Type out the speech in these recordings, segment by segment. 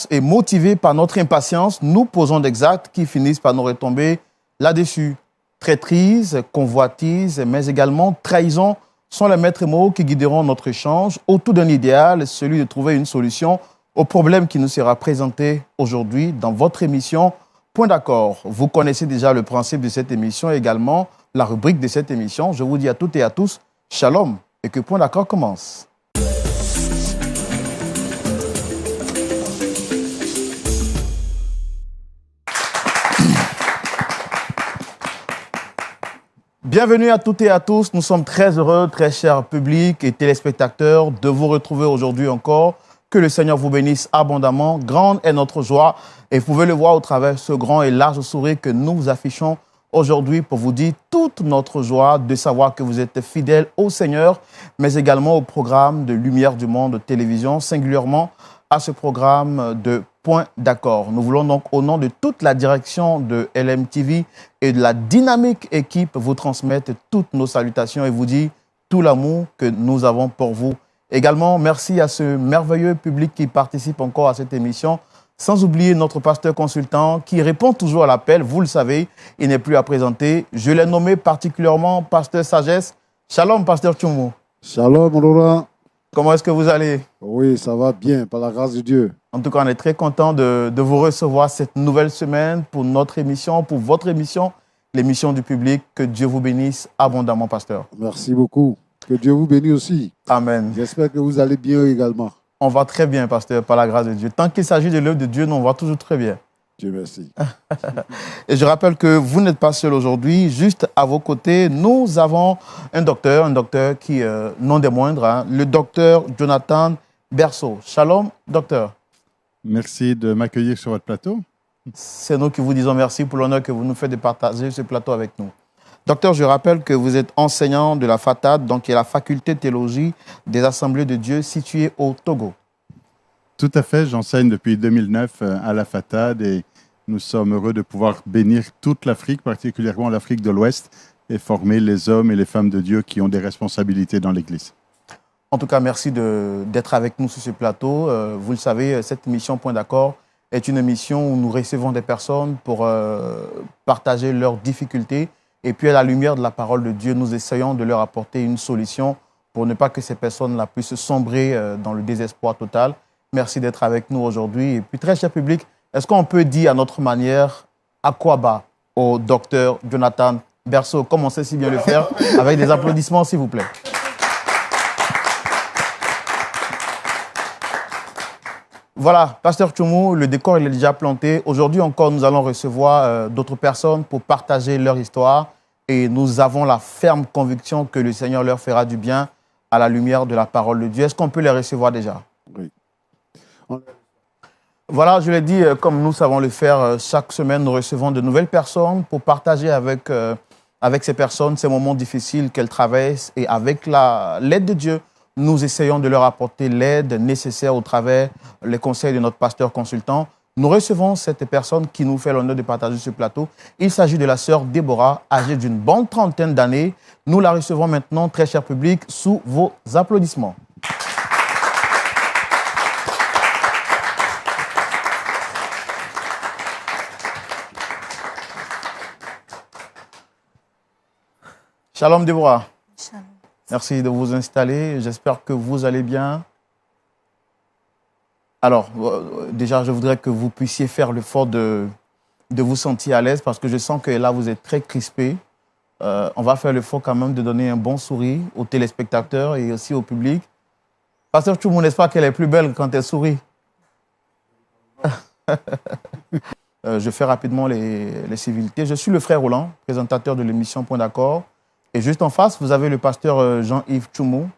force et motivés par notre impatience, nous posons des actes qui finissent par nous retomber là-dessus. Traîtrise, convoitise, mais également trahison sont les maîtres mots qui guideront notre échange autour d'un idéal, celui de trouver une solution au problème qui nous sera présenté aujourd'hui dans votre émission Point d'accord. Vous connaissez déjà le principe de cette émission et également la rubrique de cette émission. Je vous dis à toutes et à tous, shalom, et que Point d'accord commence. Bienvenue à toutes et à tous. Nous sommes très heureux, très chers publics et téléspectateurs, de vous retrouver aujourd'hui encore. Que le Seigneur vous bénisse abondamment. Grande est notre joie et vous pouvez le voir au travers de ce grand et large sourire que nous vous affichons aujourd'hui pour vous dire toute notre joie de savoir que vous êtes fidèles au Seigneur, mais également au programme de Lumière du Monde Télévision, singulièrement à ce programme de Point d'accord. Nous voulons donc, au nom de toute la direction de LMTV et de la dynamique équipe, vous transmettre toutes nos salutations et vous dire tout l'amour que nous avons pour vous. Également, merci à ce merveilleux public qui participe encore à cette émission, sans oublier notre pasteur consultant qui répond toujours à l'appel. Vous le savez, il n'est plus à présenter. Je l'ai nommé particulièrement pasteur Sagesse. Shalom, pasteur Tchoumou. Shalom, Laurent. Comment est-ce que vous allez? Oui, ça va bien, par la grâce de Dieu. En tout cas, on est très content de vous recevoir cette nouvelle semaine pour notre émission, pour votre émission, l'émission du public. Que Dieu vous bénisse abondamment, pasteur. Merci beaucoup. Que Dieu vous bénisse aussi. Amen. J'espère que vous allez bien également. On va très bien, pasteur, par la grâce de Dieu. Tant qu'il s'agit de l'œuvre de Dieu, nous, on va toujours très bien. Dieu merci. Et je rappelle que vous n'êtes pas seul aujourd'hui. Juste à vos côtés, nous avons un docteur qui, non des moindres, hein, le docteur Jonathan Berceau. Shalom, docteur. Merci de m'accueillir sur votre plateau. C'est nous qui vous disons merci pour l'honneur que vous nous faites de partager ce plateau avec nous. Docteur, je rappelle que vous êtes enseignant de la FATAD, donc qui est la faculté de théologie des Assemblées de Dieu située au Togo. Tout à fait, j'enseigne depuis 2009 à la FATAD et nous sommes heureux de pouvoir bénir toute l'Afrique, particulièrement l'Afrique de l'Ouest, et former les hommes et les femmes de Dieu qui ont des responsabilités dans l'Église. En tout cas, merci d'être avec nous sur ce plateau. Vous le savez, cette émission Point d'accord est une émission où nous recevons des personnes pour partager leurs difficultés. Et puis, à la lumière de la parole de Dieu, nous essayons de leur apporter une solution pour ne pas que ces personnes-là puissent sombrer dans le désespoir total. Merci d'être avec nous aujourd'hui. Et puis, très cher public, est-ce qu'on peut dire à notre manière Akwaba au docteur Jonathan Berceau, comme on sait si bien le faire, avec des applaudissements, s'il vous plaît. Voilà, pasteur Tchoumou, le décor il est déjà planté. Aujourd'hui encore, nous allons recevoir d'autres personnes pour partager leur histoire. Et nous avons la ferme conviction que le Seigneur leur fera du bien à la lumière de la parole de Dieu. Est-ce qu'on peut les recevoir déjà? Oui. Voilà, je l'ai dit, comme nous savons le faire chaque semaine, nous recevons de nouvelles personnes pour partager avec ces personnes ces moments difficiles qu'elles traversent. Et avec l'aide de Dieu, nous essayons de leur apporter l'aide nécessaire au travers les conseils de notre pasteur consultant. Nous recevons cette personne qui nous fait l'honneur de partager ce plateau. Il s'agit de la sœur Déborah, âgée d'une bonne trentaine d'années. Nous la recevons maintenant, très cher public, sous vos applaudissements. Shalom Déborah. Shalom. Merci de vous installer. J'espère que vous allez bien. Alors, déjà, je voudrais que vous puissiez faire l'effort de vous sentir à l'aise parce que je sens que là, vous êtes très crispé. On va faire l'effort quand même de donner un bon sourire aux téléspectateurs et aussi au public. Pasteur Tchoumou, n'est-ce pas qu'elle est plus belle quand elle sourit? Je fais rapidement les civilités. Je suis le frère Roland, présentateur de l'émission Point d'accord. Et juste en face, vous avez le pasteur Jean-Yves Tchoumou,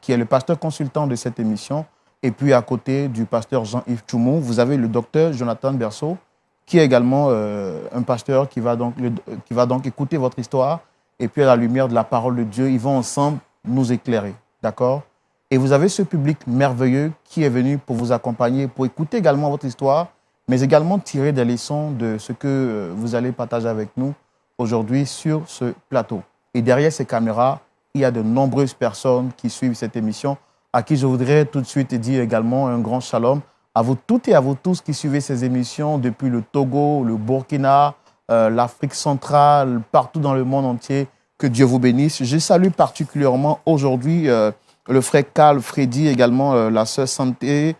qui est le pasteur consultant de cette émission. Et puis à côté du pasteur Jean-Yves Tchoumou, vous avez le docteur Jonathan Berceau, qui est également un pasteur qui va donc écouter votre histoire. Et puis à la lumière de la parole de Dieu, ils vont ensemble nous éclairer. D'accord? Et vous avez ce public merveilleux qui est venu pour vous accompagner, pour écouter également votre histoire, mais également tirer des leçons de ce que vous allez partager avec nous aujourd'hui sur ce plateau. Et derrière ces caméras, il y a de nombreuses personnes qui suivent cette émission, à qui je voudrais tout de suite dire également un grand shalom à vous toutes et à vous tous qui suivez ces émissions depuis le Togo, le Burkina, l'Afrique centrale, partout dans le monde entier. Que Dieu vous bénisse. Je salue particulièrement aujourd'hui le frère Carl Freddy, également la sœur Santé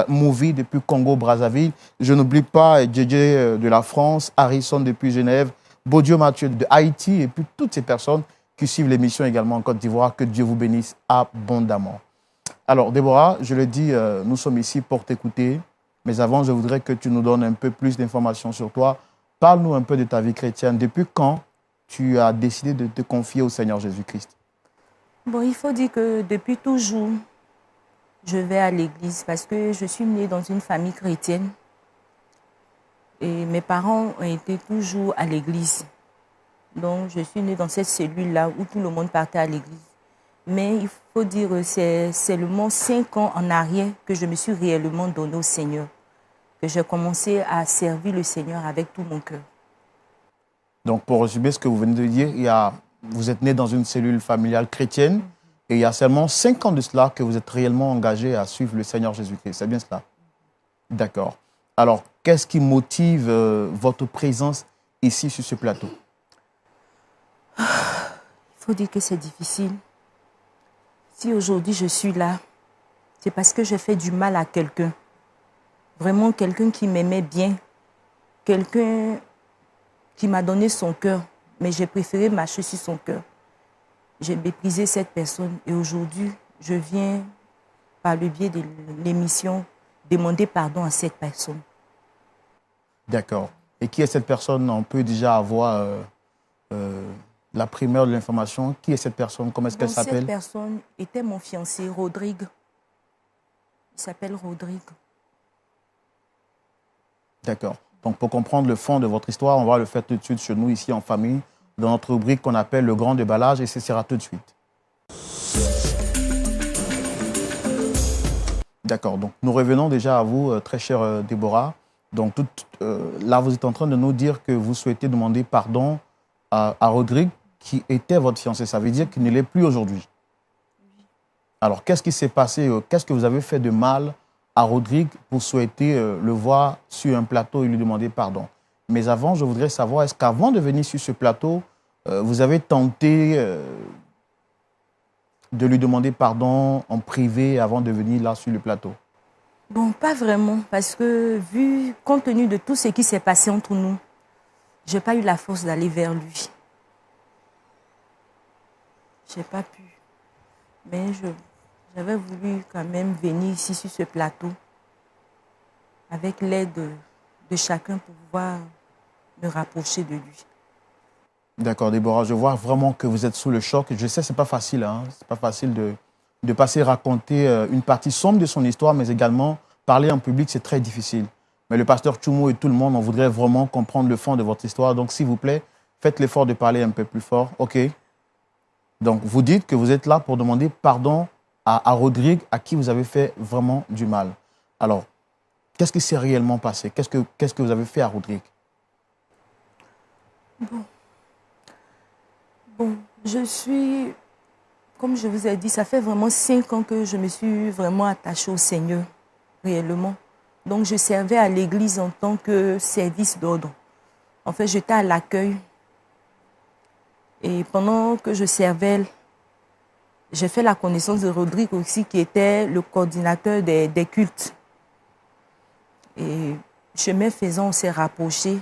Mouvi depuis Congo-Brazzaville. Je n'oublie pas JJ de la France, Harrison depuis Genève, Bodio Mathieu de Haïti et puis toutes ces personnes qui suivent l'émission également en Côte d'Ivoire. Que Dieu vous bénisse abondamment. Alors, Déborah, je le dis, nous sommes ici pour t'écouter. Mais avant, je voudrais que tu nous donnes un peu plus d'informations sur toi. Parle-nous un peu de ta vie chrétienne. Depuis quand tu as décidé de te confier au Seigneur Jésus-Christ? Bon, il faut dire que depuis toujours, je vais à l'église parce que je suis née dans une famille chrétienne. Et mes parents ont été toujours à l'église. Donc, je suis née dans cette cellule-là où tout le monde partait à l'église. Mais il faut dire que c'est seulement 5 ans en arrière que je me suis réellement donnée au Seigneur. Que j'ai commencé à servir le Seigneur avec tout mon cœur. Donc, pour résumer ce que vous venez de dire, vous êtes né dans une cellule familiale chrétienne et il y a seulement 5 ans de cela que vous êtes réellement engagé à suivre le Seigneur Jésus-Christ. C'est bien cela? D'accord. Alors, qu'est-ce qui motive votre présence ici sur ce plateau? Il faut dire que c'est difficile. Si aujourd'hui je suis là, c'est parce que j'ai fait du mal à quelqu'un. Vraiment quelqu'un qui m'aimait bien. Quelqu'un qui m'a donné son cœur, mais j'ai préféré marcher sur son cœur. J'ai méprisé cette personne et aujourd'hui, je viens, par le biais de l'émission, demander pardon à cette personne. D'accord. Et qui est cette personne? On peut déjà avoir la primeur de l'information. Qui est cette personne? Comment est-ce qu'elle s'appelle? Cette personne était mon fiancé, Rodrigue. Il s'appelle Rodrigue. D'accord. Donc, pour comprendre le fond de votre histoire, on va le faire tout de suite chez nous, ici en famille, dans notre rubrique qu'on appelle le grand déballage, et ce sera tout de suite. D'accord. Donc, nous revenons déjà à vous, très chère Déborah. Donc, là, vous êtes en train de nous dire que vous souhaitez demander pardon à Rodrigue, qui était votre fiancé. Ça veut dire qu'il ne l'est plus aujourd'hui. Alors, qu'est-ce qui s'est passé? Qu'est-ce que vous avez fait de mal à Rodrigue pour souhaiter le voir sur un plateau et lui demander pardon? Mais avant, je voudrais savoir, est-ce qu'avant de venir sur ce plateau, vous avez tenté de lui demander pardon en privé avant de venir là sur le plateau? Bon, pas vraiment, parce que compte tenu de tout ce qui s'est passé entre nous, je n'ai pas eu la force d'aller vers lui. Je n'ai pas pu. Mais j'avais voulu quand même venir ici sur ce plateau avec l'aide de chacun pour pouvoir me rapprocher de lui. D'accord, Déborah, je vois vraiment que vous êtes sous le choc. Je sais, ce n'est pas facile. Hein? Ce n'est pas facile de passer raconter une partie sombre de son histoire, mais également parler en public, c'est très difficile. Mais le pasteur Tchoumo et tout le monde, on voudrait vraiment comprendre le fond de votre histoire. Donc, s'il vous plaît, faites l'effort de parler un peu plus fort. OK? Donc, vous dites que vous êtes là pour demander pardon à Rodrigue, à qui vous avez fait vraiment du mal. Alors, qu'est-ce qui s'est réellement passé? Qu'est-ce que vous avez fait à Rodrigue? Bon, comme je vous ai dit, ça fait vraiment 5 ans que je me suis vraiment attachée au Seigneur, réellement. Donc, je servais à l'église en tant que service d'ordre. En fait, j'étais à l'accueil. Et pendant que je servais, j'ai fait la connaissance de Rodrigue aussi, qui était le coordinateur des cultes. Et chemin faisant, on s'est rapprochés.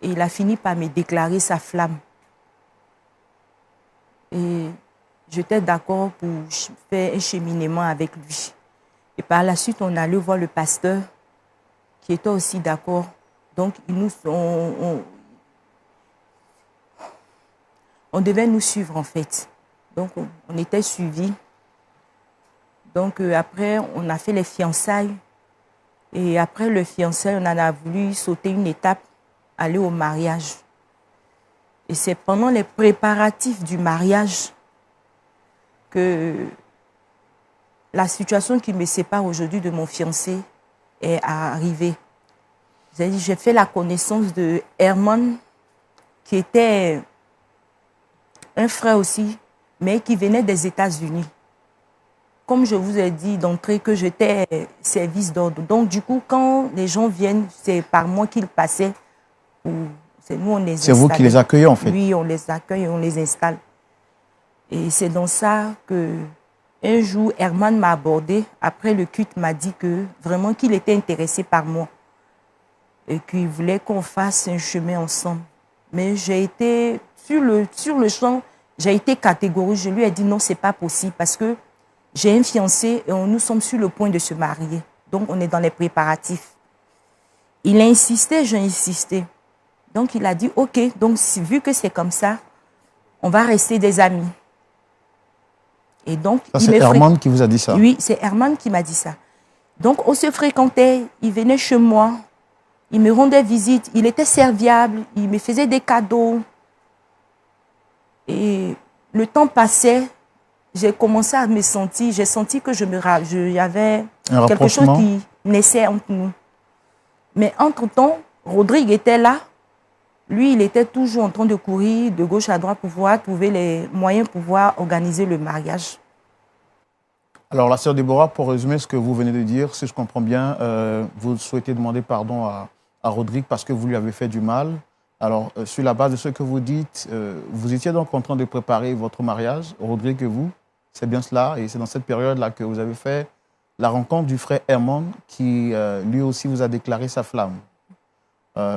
Et il a fini par me déclarer sa flamme. Et j'étais d'accord pour faire un cheminement avec lui. Et par la suite, on allait voir le pasteur, qui était aussi d'accord. Donc, on devait nous suivre, en fait. Donc, on était suivis. Donc, après, on a fait les fiançailles. Et après le fiançailles, on en a voulu sauter une étape, aller au mariage. Et c'est pendant les préparatifs du mariage que la situation qui me sépare aujourd'hui de mon fiancé est arrivée. J'ai fait la connaissance de Herman, qui était un frère aussi, mais qui venait des États-Unis. comme je vous ai dit d'entrée que j'étais service d'ordre. Donc, du coup, quand les gens viennent, c'est par moi qu'ils passaient. C'est nous, on les installe. C'est vous qui les accueillez, en fait? Oui, on les accueille et on les installe. Et c'est dans ça que un jour, Herman m'a abordé. Après le culte, m'a dit que vraiment qu'il était intéressé par moi et qu'il voulait qu'on fasse un chemin ensemble. Mais j'ai été sur le champ, j'ai été catégorique. Je lui ai dit non, c'est pas possible parce que j'ai un fiancé et nous sommes sur le point de se marier. Donc, on est dans les préparatifs. Il a insisté, j'ai insisté. Donc, il a dit, OK, donc vu que c'est comme ça, on va rester des amis. Et donc, c'est Herman qui vous a dit ça? Oui, c'est Herman qui m'a dit ça. Donc, on se fréquentait, il venait chez moi, il me rendait visite, il était serviable, il me faisait des cadeaux. Et le temps passait, j'ai commencé à me sentir, j'ai senti que il y avait quelque chose qui naissait entre nous. Mais entre-temps, Rodrigue était là. Lui, il était toujours en train de courir de gauche à droite pour pouvoir trouver les moyens pour pouvoir organiser le mariage. Alors, la sœur Déborah, pour résumer ce que vous venez de dire, si je comprends bien, vous souhaitez demander pardon à Rodrigue parce que vous lui avez fait du mal. Alors, sur la base de ce que vous dites, vous étiez donc en train de préparer votre mariage, Rodrigue et vous. C'est bien cela. Et c'est dans cette période-là que vous avez fait la rencontre du frère Herman qui, lui aussi, vous a déclaré sa flamme.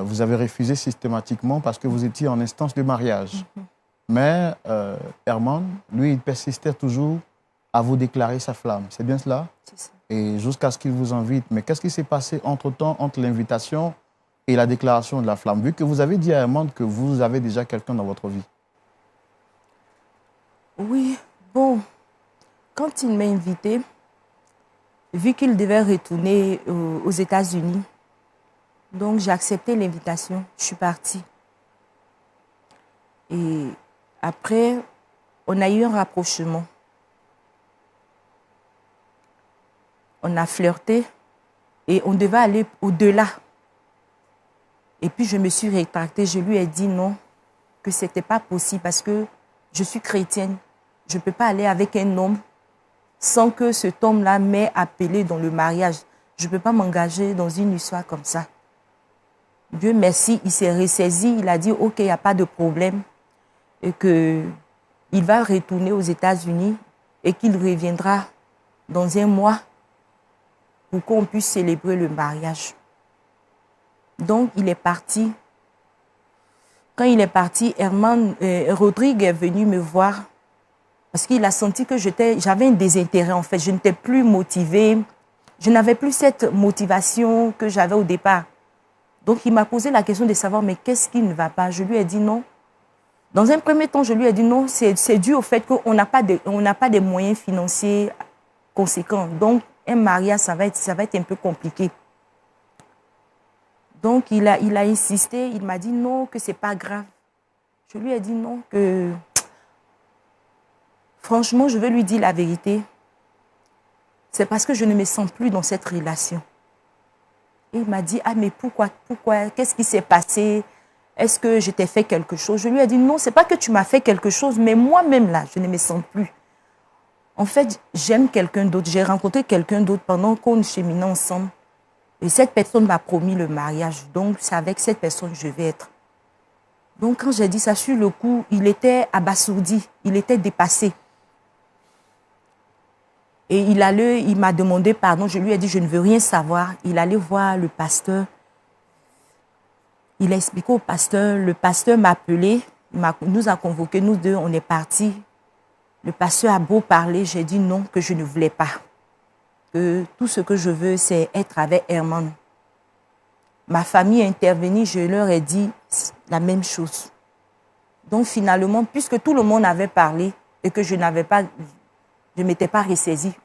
Vous avez refusé systématiquement parce que vous étiez en instance de mariage. Mais Herman, lui, il persistait toujours à vous déclarer sa flamme. C'est bien cela? C'est ça. Et jusqu'à ce qu'il vous invite. Mais qu'est-ce qui s'est passé entre-temps, entre l'invitation et la déclaration de la flamme, vu que vous avez dit à Herman que vous avez déjà quelqu'un dans votre vie? Oui, bon, quand il m'a invité, vu qu'il devait retourner aux États-Unis, donc j'ai accepté l'invitation, je suis partie. Et après, on a eu un rapprochement. On a flirté et on devait aller au-delà. Et puis je me suis rétractée, je lui ai dit non, que ce n'était pas possible parce que je suis chrétienne. Je ne peux pas aller avec un homme sans que cet homme-là m'ait appelé dans le mariage. Je ne peux pas m'engager dans une histoire comme ça. Dieu merci, il s'est ressaisi, il a dit ok, il n'y a pas de problème et qu'il va retourner aux États-Unis et qu'il reviendra dans un mois pour qu'on puisse célébrer le mariage. Donc, il est parti. Quand il est parti, Rodrigue est venu me voir parce qu'il a senti que j'avais un désintérêt en fait. Je n'étais plus motivée. Je n'avais plus cette motivation que j'avais au départ. Donc, il m'a posé la question de savoir, mais qu'est-ce qui ne va pas? Je lui ai dit non. Dans un premier temps, je lui ai dit non, c'est dû au fait qu'on n'a pas de moyens financiers conséquents. Donc, un mariage, ça va être un peu compliqué. Donc, il a insisté, il m'a dit non, que ce n'est pas grave. Je lui ai dit non, que franchement, je veux lui dire la vérité. C'est parce que je ne me sens plus dans cette relation. Et il m'a dit, ah mais pourquoi, qu'est-ce qui s'est passé? Est-ce que je t'ai fait quelque chose? Je lui ai dit, non, ce n'est pas que tu m'as fait quelque chose, mais moi-même là, je ne me sens plus. En fait, j'aime quelqu'un d'autre. J'ai rencontré quelqu'un d'autre pendant qu'on cheminait ensemble. Et cette personne m'a promis le mariage. Donc, c'est avec cette personne que je vais être. Donc, quand j'ai dit ça sur le coup, il était abasourdi. Il était dépassé. Et il m'a demandé pardon. Je lui ai dit, je ne veux rien savoir. Il allait voir le pasteur. Il a expliqué au pasteur. Le pasteur m'a appelé. Nous a convoqués, nous deux, on est partis. Le pasteur a beau parler, j'ai dit non, que je ne voulais pas. Que tout ce que je veux, c'est être avec Herman. Ma famille est intervenue, je leur ai dit la même chose. Donc finalement, puisque tout le monde avait parlé et que je ne m'étais pas ressaisie,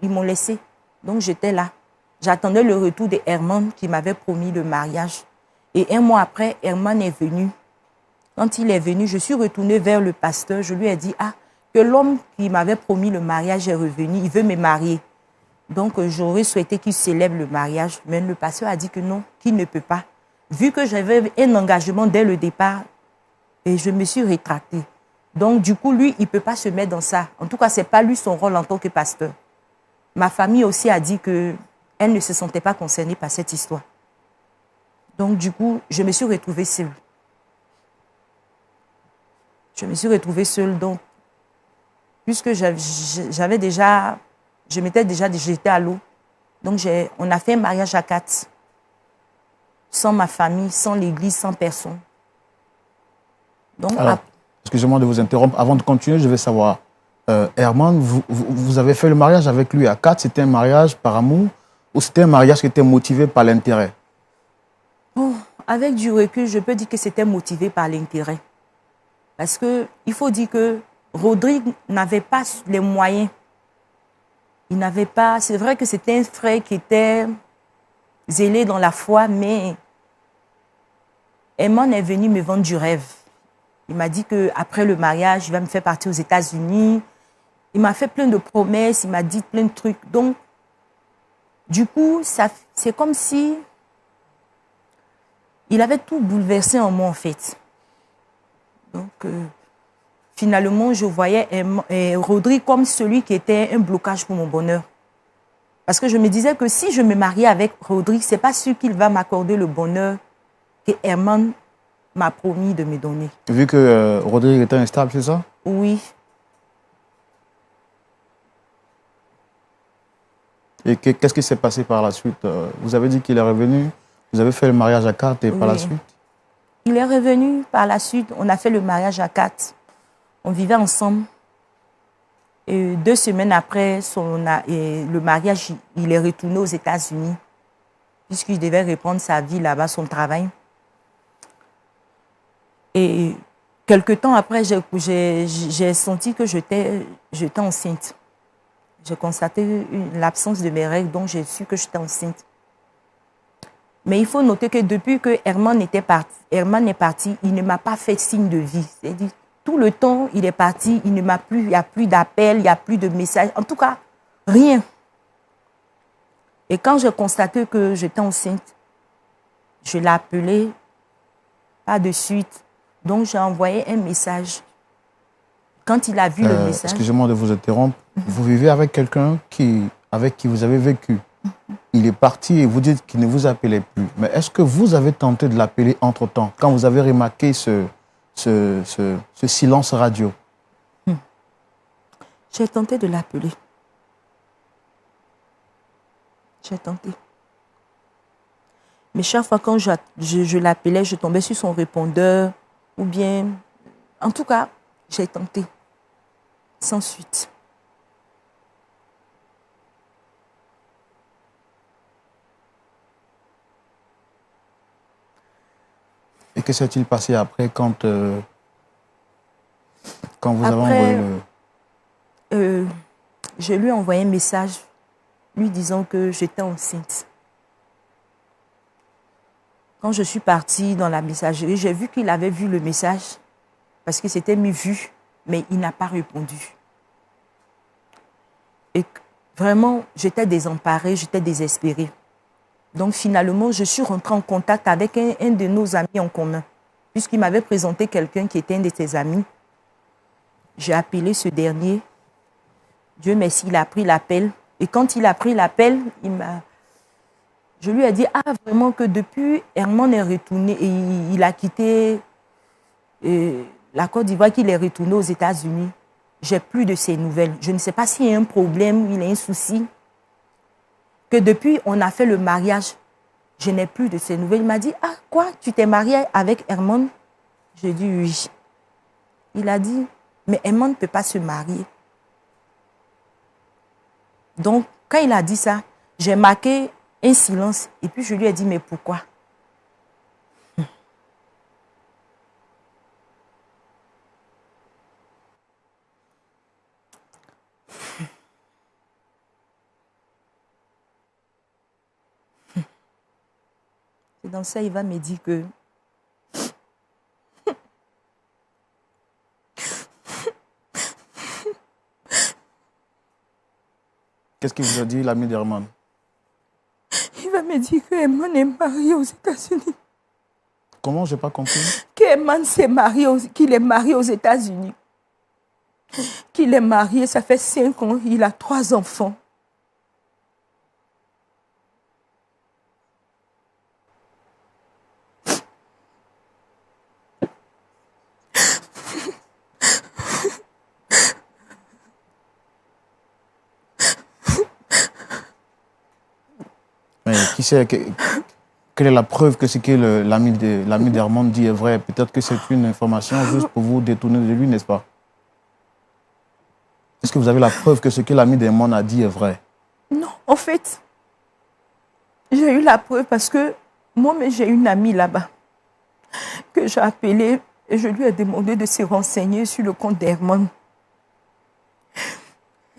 ils m'ont laissé. Donc j'étais là. J'attendais le retour de Herman qui m'avait promis le mariage. Et un mois après, Herman est venu. Quand il est venu, je suis retournée vers le pasteur. Je lui ai dit, que l'homme qui m'avait promis le mariage est revenu, il veut me marier. Donc, j'aurais souhaité qu'il célèbre le mariage. Mais le pasteur a dit que non, qu'il ne peut pas. Vu que j'avais un engagement dès le départ, et je me suis rétractée. Donc, du coup, lui, il ne peut pas se mettre dans ça. En tout cas, ce n'est pas lui son rôle en tant que pasteur. Ma famille aussi a dit qu'elle ne se sentait pas concernée par cette histoire. Donc, du coup, je me suis retrouvée seule. Je me suis retrouvée seule. Donc, puisque j'avais déjà, j'étais à l'eau. Donc, on a fait un mariage à 4. Sans ma famille, sans l'église, sans personne. Donc, alors, excusez-moi de vous interrompre. Avant de continuer, je vais savoir, Herman, vous avez fait le mariage avec lui à 4. C'était un mariage par amour ou c'était un mariage qui était motivé par l'intérêt? Oh, avec du recul, je peux dire que c'était motivé par l'intérêt. Parce qu'il faut dire que Rodrigue n'avait pas les moyens. Il n'avait pas... C'est vrai que c'était un frère qui était zélé dans la foi, mais Herman est venu me vendre du rêve. Il m'a dit qu'après le mariage, il va me faire partir aux États-Unis. Il m'a fait plein de promesses, il m'a dit plein de trucs. Donc, du coup, c'est comme si il avait tout bouleversé en moi, en fait. Donc, finalement, je voyais Rodrigue comme celui qui était un blocage pour mon bonheur. Parce que je me disais que si je me mariais avec Rodrigue, ce n'est pas sûr qu'il va m'accorder le bonheur que Herman m'a promis de me donner. Vu que Rodrigue était instable, c'est ça? Oui. Et qu'est-ce qui s'est passé par la suite? Vous avez dit qu'il est revenu, vous avez fait le mariage à 4 et par la suite? Il est revenu par la suite, on a fait le mariage à 4. On vivait ensemble. Et 2 semaines après le mariage, il est retourné aux États-Unis, puisqu'il devait reprendre sa vie là-bas, son travail. Et quelque temps après, j'ai senti que j'étais enceinte. J'ai constaté l'absence de mes règles, donc j'ai su que j'étais enceinte. Mais il faut noter que depuis que Herman est parti, il ne m'a pas fait signe de vie. C'est-à-dire, tout le temps, il est parti, il ne m'a plus, il n'y a plus d'appels, il n'y a plus de messages. En tout cas, rien. Et quand j'ai constaté que j'étais enceinte, je l'ai appelé, pas de suite. Donc, j'ai envoyé un message. Quand il a vu le message... Excusez-moi de vous interrompre. Vous vivez avec quelqu'un avec qui vous avez vécu. Il est parti et vous dites qu'il ne vous appelait plus. Mais est-ce que vous avez tenté de l'appeler entre-temps, quand vous avez remarqué ce silence radio? J'ai tenté de l'appeler. J'ai tenté. Mais chaque fois quand je l'appelais, je tombais sur son répondeur. Ou bien... En tout cas, j'ai tenté. Sans suite. Et que s'est-il passé après quand vous avez Après, envoyé je lui ai envoyé un message lui disant que j'étais enceinte. Quand je suis partie dans la messagerie, j'ai vu qu'il avait vu le message parce que c'était mis vu, mais il n'a pas répondu. Et vraiment, j'étais désemparée, j'étais désespérée. Donc finalement, je suis rentrée en contact avec un de nos amis en commun, puisqu'il m'avait présenté quelqu'un qui était un de ses amis. J'ai appelé ce dernier. Dieu merci, il a pris l'appel. Et quand il a pris l'appel, je lui ai dit, vraiment que depuis, Herman est retourné et il a quitté la Côte d'Ivoire, qu'il est retourné aux États-Unis. J'ai plus de ses nouvelles. Je ne sais pas s'il y a un problème, il y a un souci. Que depuis, on a fait le mariage, je n'ai plus de ses nouvelles. Il m'a dit, quoi, tu t'es mariée avec Herman? J'ai dit oui. Il a dit, mais Herman ne peut pas se marier. Donc, quand il a dit ça, j'ai marqué un silence et puis je lui ai dit, mais pourquoi? Et dans ça, il va me dire que Qu'est-ce qu'il vous a dit, l'ami d'Herman? il va me dire que Herman est marié aux États-Unis. Comment? Je n'ai pas compris. Que Herman s'est marié, qu'il est marié aux États-Unis. qu'il est marié, ça fait 5 ans, il a 3 enfants. Mais qui sait quelle est la preuve que ce que l'ami d'Hermon dit est vrai? Peut-être que c'est une information juste pour vous détourner de lui, n'est-ce pas? Est-ce que vous avez la preuve que ce que l'ami d'Hermon a dit est vrai? Non, en fait, j'ai eu la preuve parce que moi-même, j'ai une amie là-bas que j'ai appelée et je lui ai demandé de se renseigner sur le compte d'Hermon.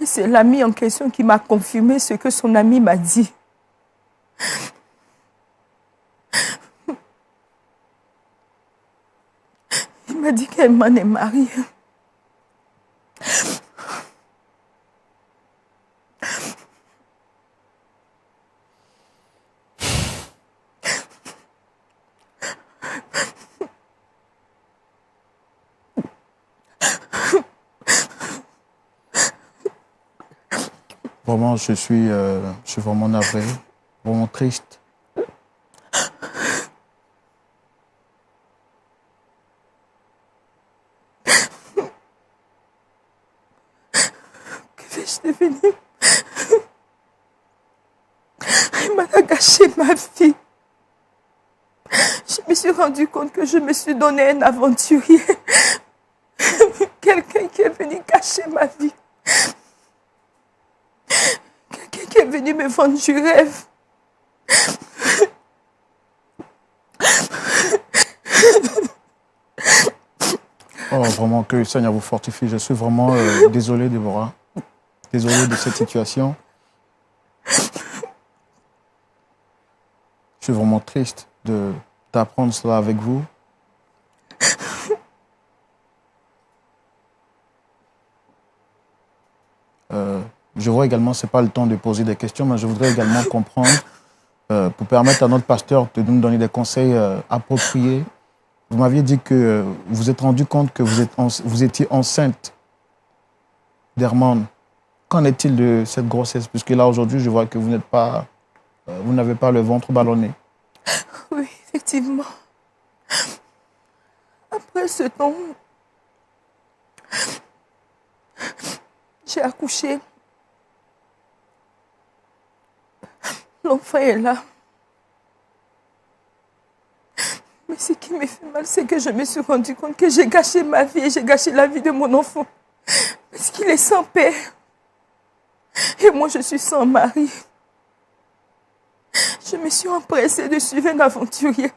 Et c'est l'ami en question qui m'a confirmé ce que son ami m'a dit. Il m'a dit qu'Hermon est marié. Vraiment, je suis vraiment navré, vraiment triste. Que vais-je devenir? Il m'a gâché ma vie. Je me suis rendu compte que je me suis donné un aventurier. Quelqu'un qui est venu gâcher ma vie. Quelqu'un qui est venu me vendre du rêve. Oh, vraiment, que le Seigneur vous fortifie. Je suis vraiment désolé, Déborah. Désolé de cette situation. Je suis vraiment triste d'apprendre cela avec vous. Je vois également, ce n'est pas le temps de poser des questions, mais je voudrais également comprendre, pour permettre à notre pasteur de nous donner des conseils appropriés. Vous m'aviez dit que vous êtes rendu compte que vous étiez enceinte d'Hermon. Qu'en est-il de cette grossesse? Puisque là, aujourd'hui, je vois que vous n'avez pas le ventre ballonné. Oui, effectivement. Après ce temps, j'ai accouché. L'enfant est là. Mais ce qui me fait mal, c'est que je me suis rendu compte que j'ai gâché ma vie et j'ai gâché la vie de mon enfant. Parce qu'il est sans père. Et moi, je suis sans mari. Je me suis empressée de suivre un aventurier.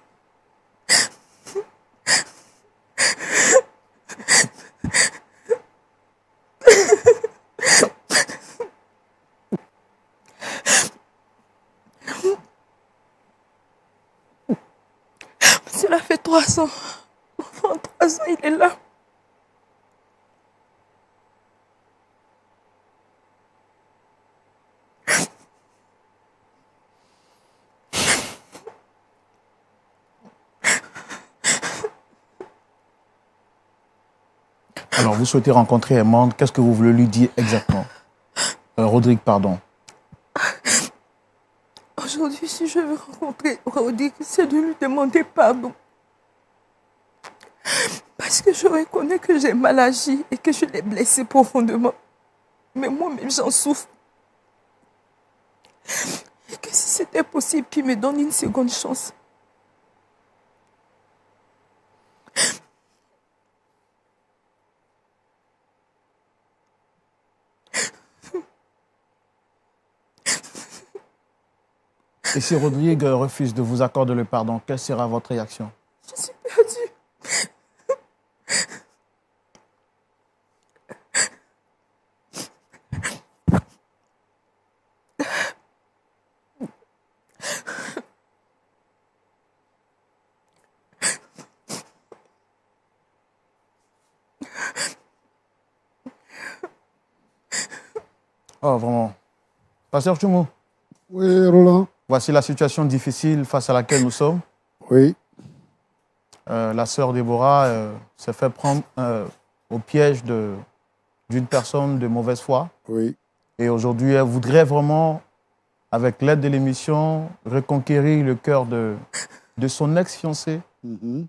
Cela fait 3 ans. L'enfant, 3 ans, il est là. Alors, vous souhaitez rencontrer Hermon. Qu'est-ce que vous voulez lui dire exactement? Rodrigue, pardon. Aujourd'hui, si je veux rencontrer Rodrigue, c'est de lui demander pardon. Parce que je reconnais que j'ai mal agi et que je l'ai blessé profondément. Mais moi-même, j'en souffre. Et que si c'était possible qu'il me donne une seconde chance. Et si Rodrigue refuse de vous accorder le pardon, quelle sera votre réaction? Je suis perdue. Oh, vraiment. Pasteur Chumou, Oui, Roland. voici la situation difficile face à laquelle nous sommes. Oui, La sœur Déborah s'est fait prendre au piège d'une personne de mauvaise foi. Oui. Et aujourd'hui, elle voudrait vraiment, avec l'aide de l'émission, reconquérir le cœur de son ex-fiancé. Mhm.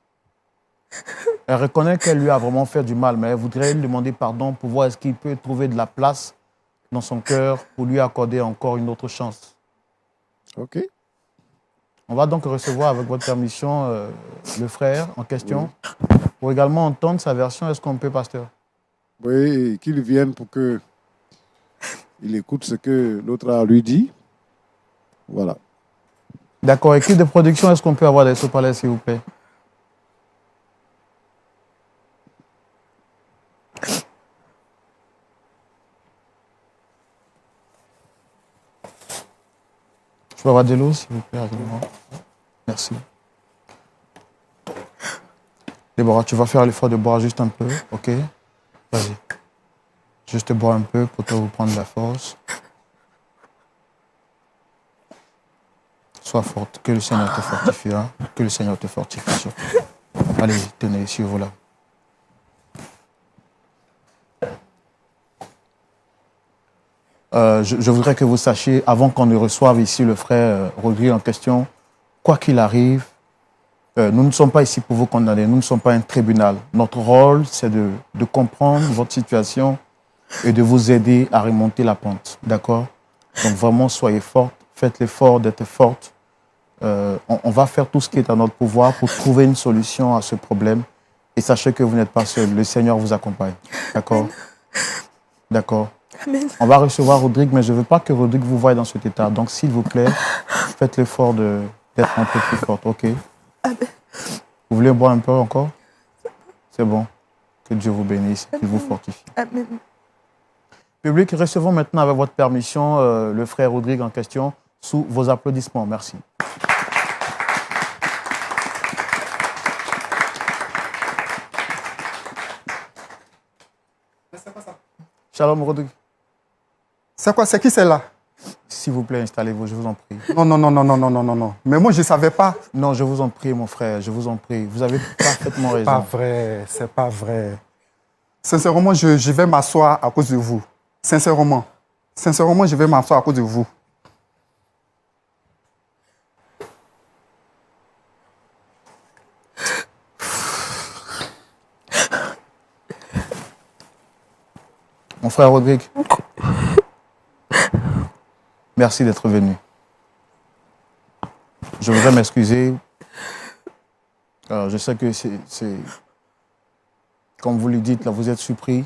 Elle reconnaît qu'elle lui a vraiment fait du mal, mais elle voudrait lui demander pardon pour voir est-ce qu'il peut trouver de la place dans son cœur pour lui accorder encore une autre chance. OK. On va donc recevoir, avec votre permission, le frère en question, pour également entendre sa version. Est-ce qu'on peut, pasteur? Oui, qu'il vienne pour que il écoute ce que l'autre a lui dit. Voilà. D'accord. Équipe de production, est-ce qu'on peut avoir des sous-palais, s'il vous plaît? Je peux avoir de l'eau, s'il vous plaît, rapidement. Merci. Déborah, tu vas faire l'effort de boire juste un peu, ok? Vas-y. Juste boire un peu pour te reprendre la force. Sois forte, que le Seigneur te fortifie, hein? Que le Seigneur te fortifie surtout. Allez, tenez, suivez-vous là. Je voudrais que vous sachiez, avant qu'on ne reçoive ici le frère Rodrigue en question, quoi qu'il arrive, nous ne sommes pas ici pour vous condamner, nous ne sommes pas un tribunal. Notre rôle, c'est de comprendre votre situation et de vous aider à remonter la pente, d'accord? Donc vraiment, soyez forte, faites l'effort d'être forte. On va faire tout ce qui est à notre pouvoir pour trouver une solution à ce problème. Et sachez que vous n'êtes pas seul, le Seigneur vous accompagne, d'accord? D'accord. Amen. On va recevoir Rodrigue, mais je ne veux pas que Rodrigue vous voie dans cet état. Donc, s'il vous plaît, faites l'effort d'être un peu plus forte, ok? Amen. Vous voulez boire un peu encore? C'est bon. Que Dieu vous bénisse et qu'il vous fortifie. Amen. Public, recevons maintenant, avec votre permission, le frère Rodrigue en question, sous vos applaudissements. Merci. Shalom, Rodrigue. C'est quoi? C'est qui celle-là? S'il vous plaît, installez-vous, je vous en prie. Non, non, non, non, non, non, non, non, non. Mais moi, je ne savais pas. Non, je vous en prie, mon frère, je vous en prie. Vous avez parfaitement raison. Pas vrai, c'est pas vrai. Sincèrement, je vais m'asseoir à cause de vous. Sincèrement. Sincèrement, je vais m'asseoir à cause de vous. Mon frère Rodrigue, merci d'être venu. Je voudrais m'excuser. Je sais que c'est... Comme vous le dites, là, vous êtes surpris.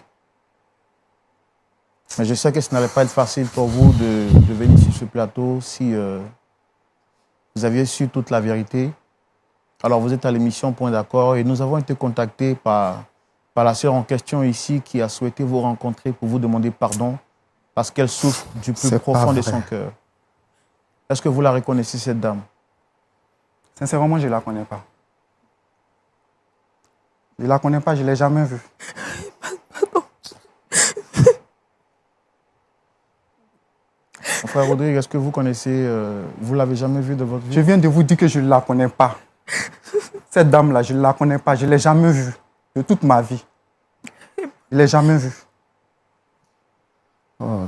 Mais je sais que ce n'allait pas être facile pour vous de venir sur ce plateau si vous aviez su toute la vérité. Alors, vous êtes à l'émission Point d'accord et nous avons été contactés par la sœur en question ici qui a souhaité vous rencontrer pour vous demander pardon parce qu'elle souffre du plus profond de son cœur. Est-ce que vous la reconnaissez, cette dame? Sincèrement, je ne la connais pas. Je ne la connais pas, je ne l'ai jamais vue. Pardon. Mon frère Rodrigue, est-ce que vous connaissez, vous l'avez jamais vue de votre vie? Je viens de vous dire que je ne la connais pas. Cette dame-là, je ne la connais pas, je ne l'ai jamais vue de toute ma vie. Je ne l'ai jamais vue. Oh.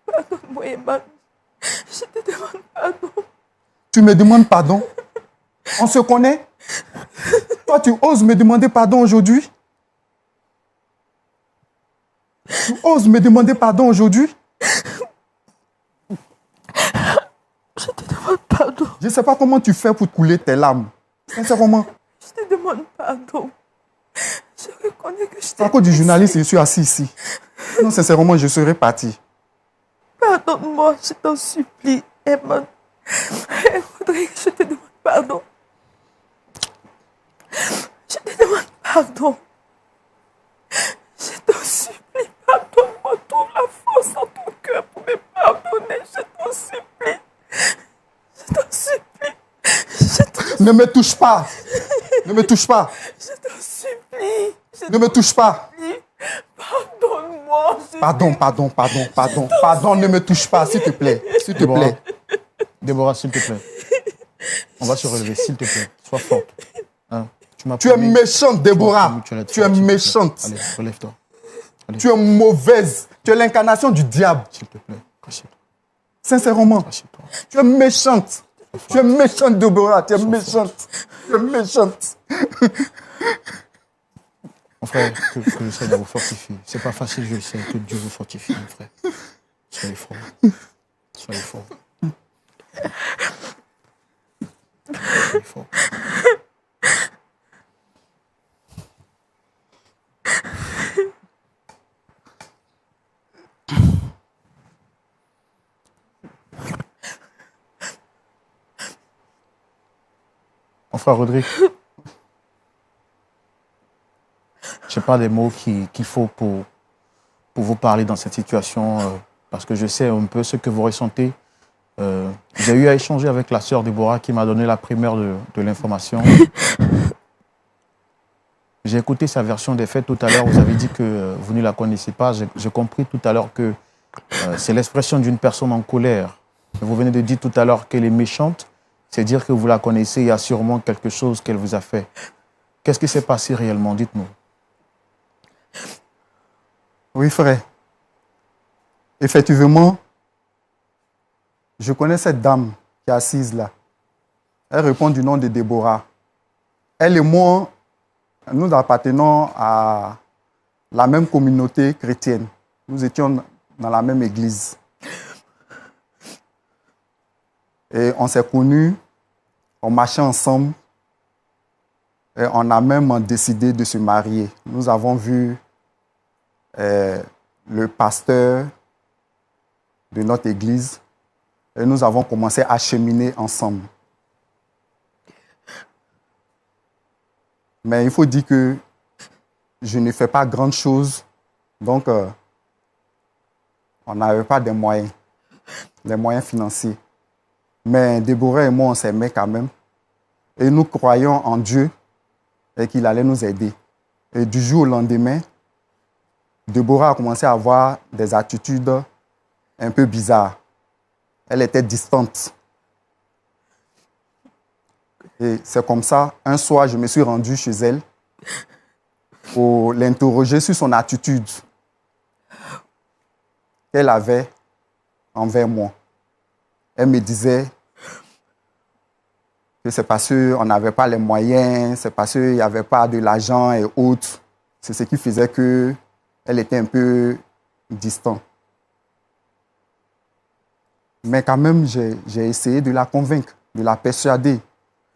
Pardonne-moi, Emmanuel. Je te demande pardon. Tu me demandes pardon? On se connaît? Toi, tu oses me demander pardon aujourd'hui? Tu oses me demander pardon aujourd'hui? Je te demande pardon. Je ne sais pas comment tu fais pour couler tes larmes. Sincèrement. Je te demande pardon. Je reconnais que je t'ai... À cause du journaliste, je suis assis ici. Non, sincèrement, je serais parti. Pardonne-moi, je t'en supplie, Emmanuel. Rodrigue, je te demande pardon. Je te demande pardon. Je t'en supplie, pardonne-moi. Trouve la force en ton cœur pour me pardonner. Je t'en supplie. Je t'en supplie. Je t'en supplie. Ne me touche pas. Ne me touche pas. Je t'en supplie. Ne me touche pas. Pardonne-moi. Pardon, pardon, pardon, pardon. Pardon, ne me touche pas, s'il te plaît. S'il te plaît. Déborah, s'il te plaît. On va se relever, s'il te plaît. Sois forte. Hein? Tu es méchante, Déborah. Tu es méchante. Allez, relève-toi. Tu es mauvaise. Tu es l'incarnation du diable. S'il te plaît, cache-toi. Sincèrement. Cache-toi. Tu es méchante. Tu es méchante, Déborah. Tu es méchante. Tu es méchante. Mon frère, que le Seigneur vous fortifie. C'est pas facile, je le sais, que Dieu vous fortifie, mon frère. Soyez fort. Soyez fort. Soyez fort. Mon frère Rodrigue, je n'ai pas des mots qu'il faut pour vous parler dans cette situation, parce que je sais un peu ce que vous ressentez. J'ai eu à échanger avec la sœur Déborah qui m'a donné la primeur de l'information. J'ai écouté sa version des faits tout à l'heure. Vous avez dit que vous ne la connaissez pas. J'ai compris tout à l'heure que c'est l'expression d'une personne en colère. Vous venez de dire tout à l'heure qu'elle est méchante. C'est dire que vous la connaissez, il y a sûrement quelque chose qu'elle vous a fait. Qu'est-ce qui s'est passé réellement? Dites-nous. Oui, frère. Effectivement, je connais cette dame qui est assise là. Elle répond du nom de Déborah. Elle et moi, nous appartenons à la même communauté chrétienne. Nous étions dans la même église. Et on s'est connus, on marchait ensemble et on a même décidé de se marier. Nous avons vu le pasteur de notre église et nous avons commencé à cheminer ensemble. Mais il faut dire que je ne fais pas grand chose, donc on n'avait pas des moyens financiers. Mais Déborah et moi, on s'aimait quand même. Et nous croyons en Dieu et qu'il allait nous aider. Et du jour au lendemain, Déborah a commencé à avoir des attitudes un peu bizarres. Elle était distante. Et c'est comme ça, un soir, je me suis rendu chez elle pour l'interroger sur son attitude qu'elle avait envers moi. Elle me disait que c'est parce qu'on n'avait pas les moyens, c'est parce qu'il n'y avait pas de l'argent et autres. C'est ce qui faisait qu'elle était un peu distante. Mais quand même, j'ai essayé de la convaincre, de la persuader,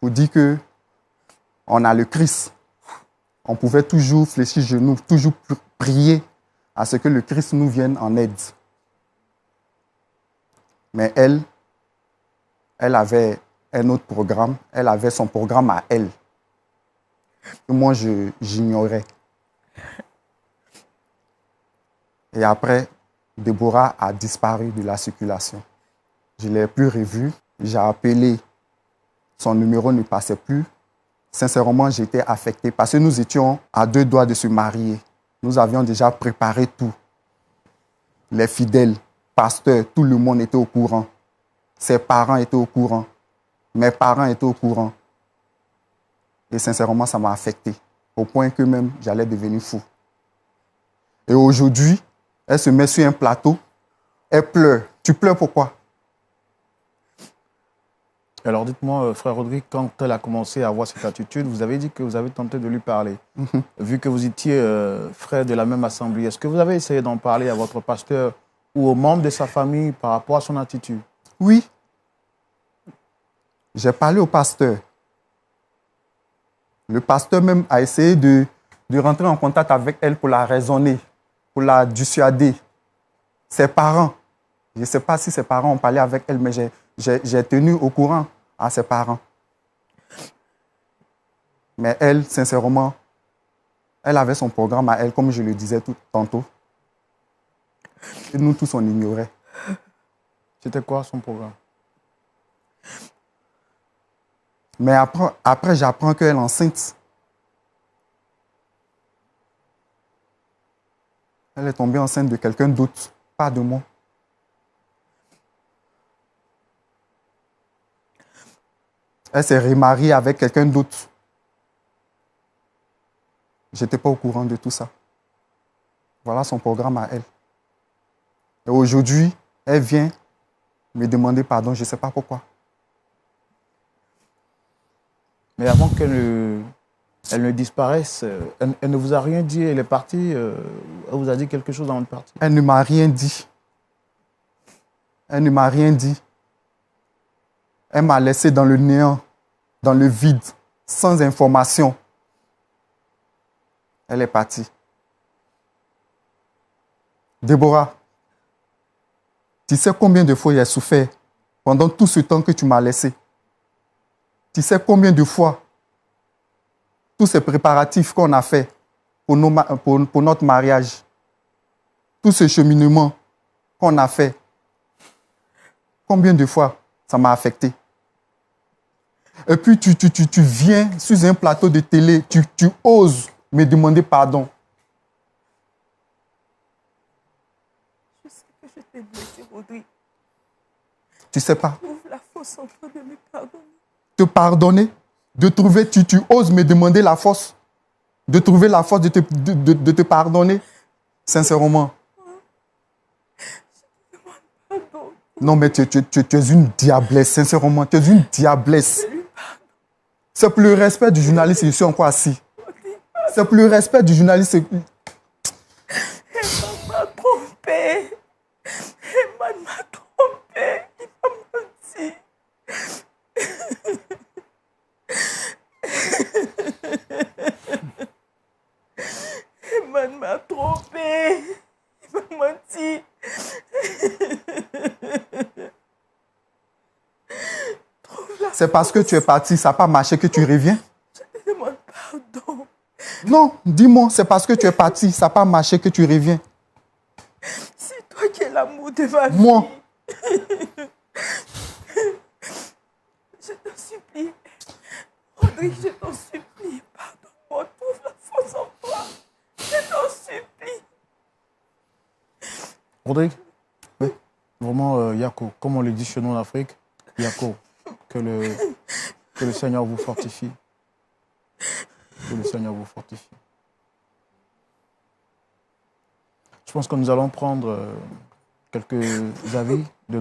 pour dire qu'on a le Christ. On pouvait toujours fléchir les genoux, toujours prier à ce que le Christ nous vienne en aide. Mais elle avait un autre programme, elle avait son programme à elle. Et moi, j'ignorais. Et après, Déborah a disparu de la circulation. Je ne l'ai plus revue. J'ai appelé, son numéro ne passait plus. Sincèrement, j'étais affecté parce que nous étions à 2 doigts de se marier. Nous avions déjà préparé tout. Les fidèles, pasteurs, tout le monde était au courant. Ses parents étaient au courant. Mes parents étaient au courant. Et sincèrement, ça m'a affecté. Au point que même, j'allais devenir fou. Et aujourd'hui, elle se met sur un plateau. Elle pleure. Tu pleures pourquoi? Alors dites-moi, frère Rodrigue, quand elle a commencé à avoir cette attitude, vous avez dit que vous avez tenté de lui parler. Vu que vous étiez frère de la même assemblée, est-ce que vous avez essayé d'en parler à votre pasteur ou aux membres de sa famille par rapport à son attitude? Oui. J'ai parlé au pasteur. Le pasteur même a essayé de rentrer en contact avec elle pour la raisonner, pour la dissuader. Ses parents, je ne sais pas si ses parents ont parlé avec elle, mais j'ai tenu au courant à ses parents. Mais elle, sincèrement, elle avait son programme à elle, comme je le disais tantôt. Et nous tous, on ignorait. C'était quoi son programme? Mais après j'apprends qu'elle est enceinte. Elle est tombée enceinte de quelqu'un d'autre, pas de moi. Elle s'est remariée avec quelqu'un d'autre. Je n'étais pas au courant de tout ça. Voilà son programme à elle. Et aujourd'hui, elle vient me demander pardon, je ne sais pas pourquoi. Mais avant qu'elle ne disparaisse, elle ne vous a rien dit, elle est partie, elle vous a dit quelque chose avant de partir? Elle ne m'a rien dit. Elle ne m'a rien dit. Elle m'a laissé dans le néant, dans le vide, sans information. Elle est partie. Déborah, tu sais combien de fois j'ai souffert pendant tout ce temps que tu m'as laissé? Tu sais combien de fois tous ces préparatifs qu'on a fait pour notre mariage, tout ce cheminement qu'on a fait, combien de fois ça m'a affecté? Et puis tu viens sur un plateau de télé, tu oses me demander pardon. Je sais que je t'ai blessé, Rodrigue. Tu sais pas. Trouve la force en toi de me pardonner. Te pardonner, de trouver, tu oses me demander la force, de trouver la force de te pardonner, sincèrement. Pardon. Non, mais tu es une diablesse, sincèrement, tu es une diablesse. C'est pour le respect du journaliste, je suis encore assis. C'est pour le respect du journaliste. Emma m'a trompé. Emma m'a trompé. Il m'a menti. Emma m'a trompé. Il m'a menti. C'est parce que tu es parti, ça n'a pas marché que tu reviens? Je te demande pardon. Non, dis-moi, c'est parce que tu es parti, ça n'a pas marché que tu reviens. C'est toi qui es l'amour de ma vie. Moi. Je t'en supplie. Rodrigue, je t'en supplie. Pardonne-moi, trouve la force en toi. Je t'en supplie. Rodrigue? Oui. Vraiment, Yako, comme on le dit chez nous en Afrique, Yako, que le Seigneur vous fortifie. Que le Seigneur vous fortifie. Je pense que nous allons prendre quelques avis de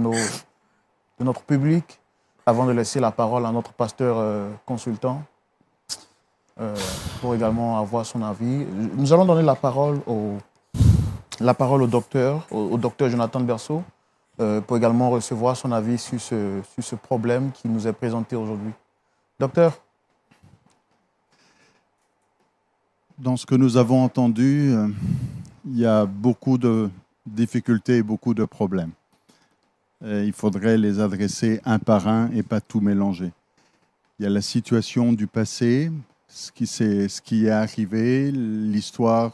notre public avant de laisser la parole à notre pasteur consultant pour également avoir son avis. Nous allons donner la parole au docteur Jonathan Berceau pour également recevoir son avis sur ce problème qui nous est présenté aujourd'hui. Docteur? Dans ce que nous avons entendu, il y a beaucoup de difficultés et beaucoup de problèmes. Il faudrait les adresser un par un et pas tout mélanger. Il y a la situation du passé, ce qui est arrivé, l'histoire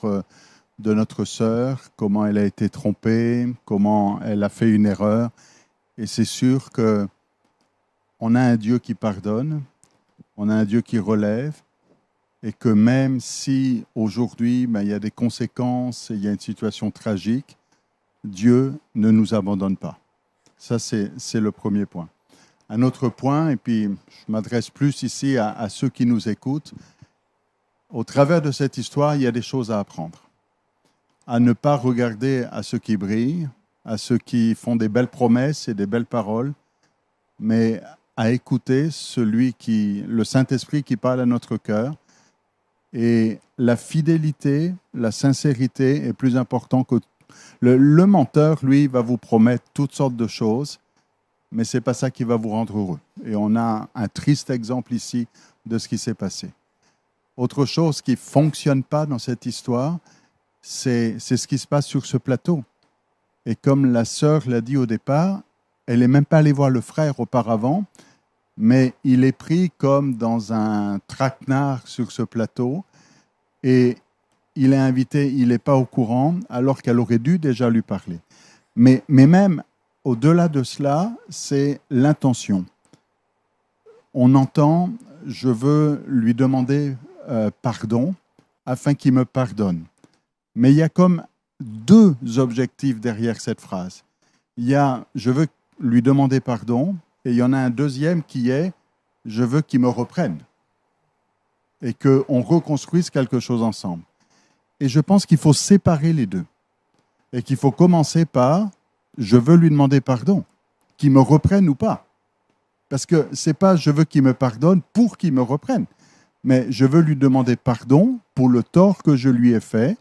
de notre sœur, comment elle a été trompée, comment elle a fait une erreur. Et c'est sûr qu'on a un Dieu qui pardonne, on a un Dieu qui relève, et que même si aujourd'hui il y a des conséquences, il y a une situation tragique, Dieu ne nous abandonne pas. Ça, c'est le premier point. Un autre point, et puis je m'adresse plus ici à ceux qui nous écoutent, au travers de cette histoire, il y a des choses à apprendre. À ne pas regarder à ceux qui brillent, à ceux qui font des belles promesses et des belles paroles, mais à écouter le Saint-Esprit qui parle à notre cœur. Et la fidélité, la sincérité est plus important que... Le menteur, lui, va vous promettre toutes sortes de choses, mais ce n'est pas ça qui va vous rendre heureux. Et on a un triste exemple ici de ce qui s'est passé. Autre chose qui ne fonctionne pas dans cette histoire, c'est ce qui se passe sur ce plateau. Et comme la sœur l'a dit au départ, elle n'est même pas allée voir le frère auparavant, mais il est pris comme dans un traquenard sur ce plateau et il est invité, il n'est pas au courant, alors qu'elle aurait dû déjà lui parler. Mais même au-delà de cela, c'est l'intention. On entend, je veux lui demander pardon afin qu'il me pardonne. Mais il y a comme deux objectifs derrière cette phrase. Il y a, je veux lui demander pardon, et il y en a un deuxième qui est, je veux qu'il me reprenne et qu'on reconstruise quelque chose ensemble. Et je pense qu'il faut séparer les deux et qu'il faut commencer par « je veux lui demander pardon », qu'il me reprenne ou pas. Parce que ce n'est pas « je veux qu'il me pardonne pour qu'il me reprenne », mais je veux lui demander pardon pour le tort que je lui ai fait,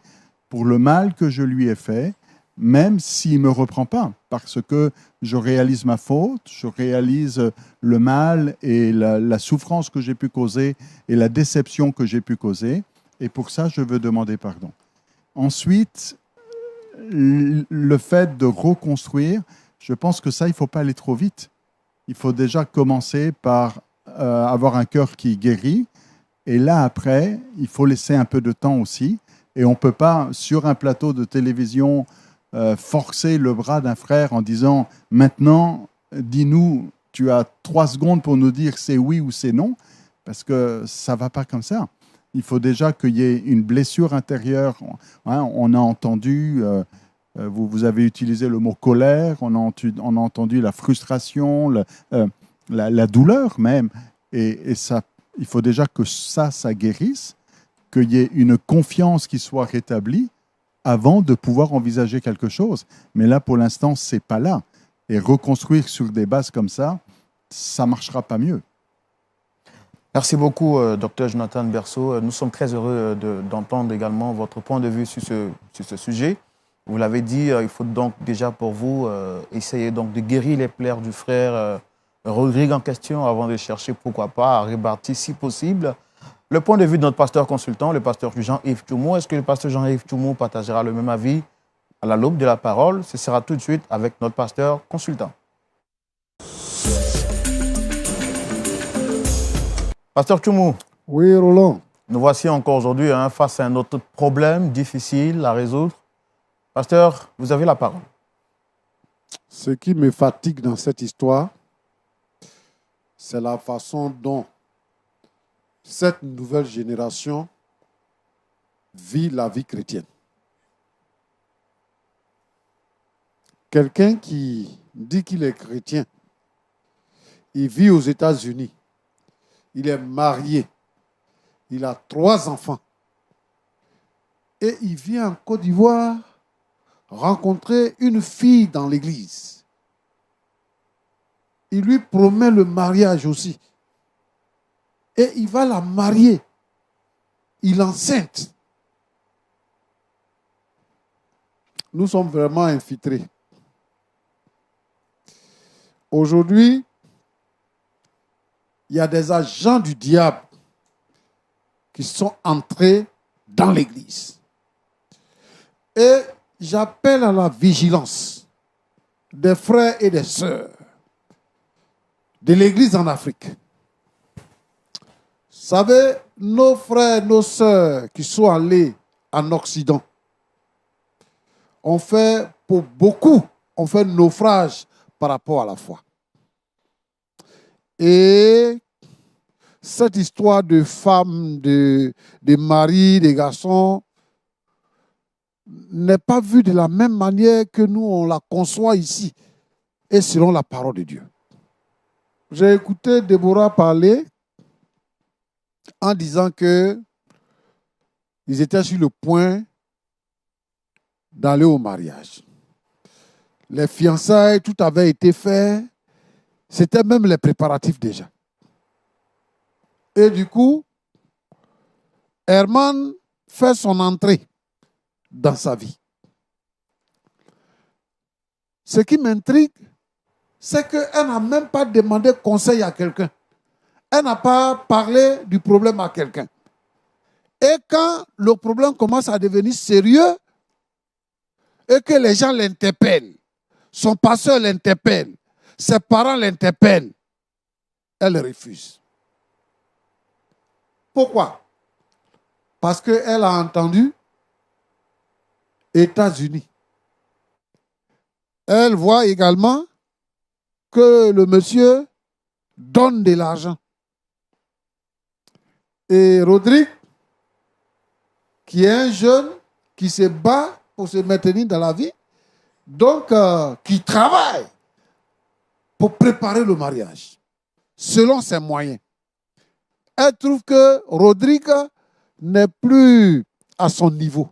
pour le mal que je lui ai fait, même s'il ne me reprend pas, parce que je réalise ma faute, je réalise le mal et la souffrance que j'ai pu causer et la déception que j'ai pu causer, et pour ça, je veux demander pardon. Ensuite, le fait de reconstruire, je pense que ça, il ne faut pas aller trop vite. Il faut déjà commencer par avoir un cœur qui guérit, et là, après, il faut laisser un peu de temps aussi, et on ne peut pas, sur un plateau de télévision, forcer le bras d'un frère en disant « Maintenant, dis-nous, tu as 3 secondes pour nous dire c'est oui ou c'est non », parce que ça ne va pas comme ça. Il faut déjà qu'il y ait une blessure intérieure. Hein, on a entendu, vous avez utilisé le mot colère, on a entendu la frustration, la douleur même, et ça, il faut déjà que ça guérisse, qu'il y ait une confiance qui soit rétablie, avant de pouvoir envisager quelque chose. Mais là, pour l'instant, ce n'est pas là. Et reconstruire sur des bases comme ça ne marchera pas mieux. Merci beaucoup, Dr Jonathan Berceau. Nous sommes très heureux d'entendre également votre point de vue sur ce sujet. Vous l'avez dit, il faut donc déjà pour vous essayer donc de guérir les plaies du frère Rodrigue en question avant de chercher, pourquoi pas, à répartir si possible. Le point de vue de notre pasteur consultant, le pasteur Jean-Yves Toumou, est-ce que le pasteur Jean-Yves Toumou partagera le même avis à la l'aube de la parole? Ce sera tout de suite avec notre pasteur consultant. Pasteur Toumou. Oui, Roland. Nous voici encore aujourd'hui face à un autre problème difficile à résoudre. Pasteur, vous avez la parole. Ce qui me fatigue dans cette histoire, c'est la façon dont cette nouvelle génération vit la vie chrétienne. Quelqu'un qui dit qu'il est chrétien, il vit aux États-Unis, il est marié, il a 3 enfants et il vient en Côte d'Ivoire rencontrer une fille dans l'église. Il lui promet le mariage aussi. Et il va la marier. Il est enceinte. Nous sommes vraiment infiltrés. Aujourd'hui, il y a des agents du diable qui sont entrés dans l'église. Et j'appelle à la vigilance des frères et des sœurs de l'église en Afrique. Vous savez, nos frères, nos sœurs qui sont allés en Occident ont fait, pour beaucoup, ont fait naufrage par rapport à la foi. Et cette histoire de femmes, de maris, de garçons, n'est pas vue de la même manière que nous, on la conçoit ici, et selon la parole de Dieu. J'ai écouté Déborah parler en disant qu'ils étaient sur le point d'aller au mariage. Les fiançailles, tout avait été fait. C'était même les préparatifs déjà. Et du coup, Herman fait son entrée dans sa vie. Ce qui m'intrigue, c'est qu'elle n'a même pas demandé conseil à quelqu'un. Elle n'a pas parlé du problème à quelqu'un. Et quand le problème commence à devenir sérieux et que les gens l'interpellent, son pasteur l'interpelle, ses parents l'interpellent, elle refuse. Pourquoi? Parce qu'elle a entendu États-Unis. Elle voit également que le monsieur donne de l'argent. Et Rodrigue, qui est un jeune qui se bat pour se maintenir dans la vie, donc qui travaille pour préparer le mariage, selon ses moyens. elle trouve que Rodrigue n'est plus à son niveau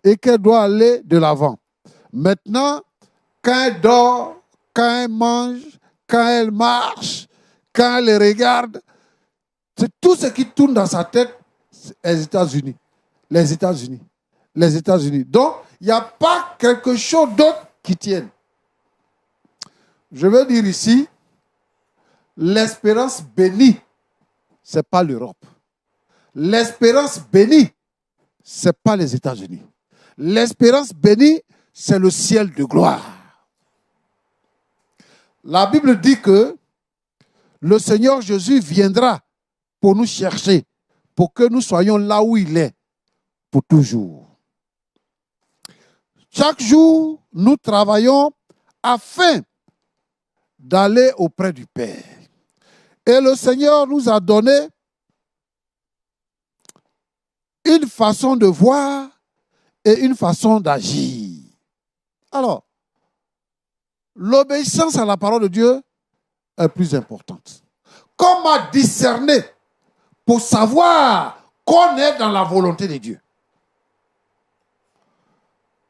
et qu'elle doit aller de l'avant. Maintenant, quand elle dort, quand elle mange, quand elle marche, quand elle les regarde, c'est tout ce qui tourne dans sa tête, c'est les États-Unis. Les États-Unis. Les États-Unis. Donc, il n'y a pas quelque chose d'autre qui tienne. Je veux dire ici, l'espérance bénie, ce n'est pas l'Europe. L'espérance bénie, ce n'est pas les États-Unis. L'espérance bénie, c'est le ciel de gloire. La Bible dit que le Seigneur Jésus viendra pour nous chercher, pour que nous soyons là où il est, pour toujours. Chaque jour, nous travaillons afin d'aller auprès du Père. Et le Seigneur nous a donné une façon de voir et une façon d'agir. Alors, l'obéissance à la parole de Dieu est plus importante. Comment discerner pour savoir qu'on est dans la volonté de Dieu?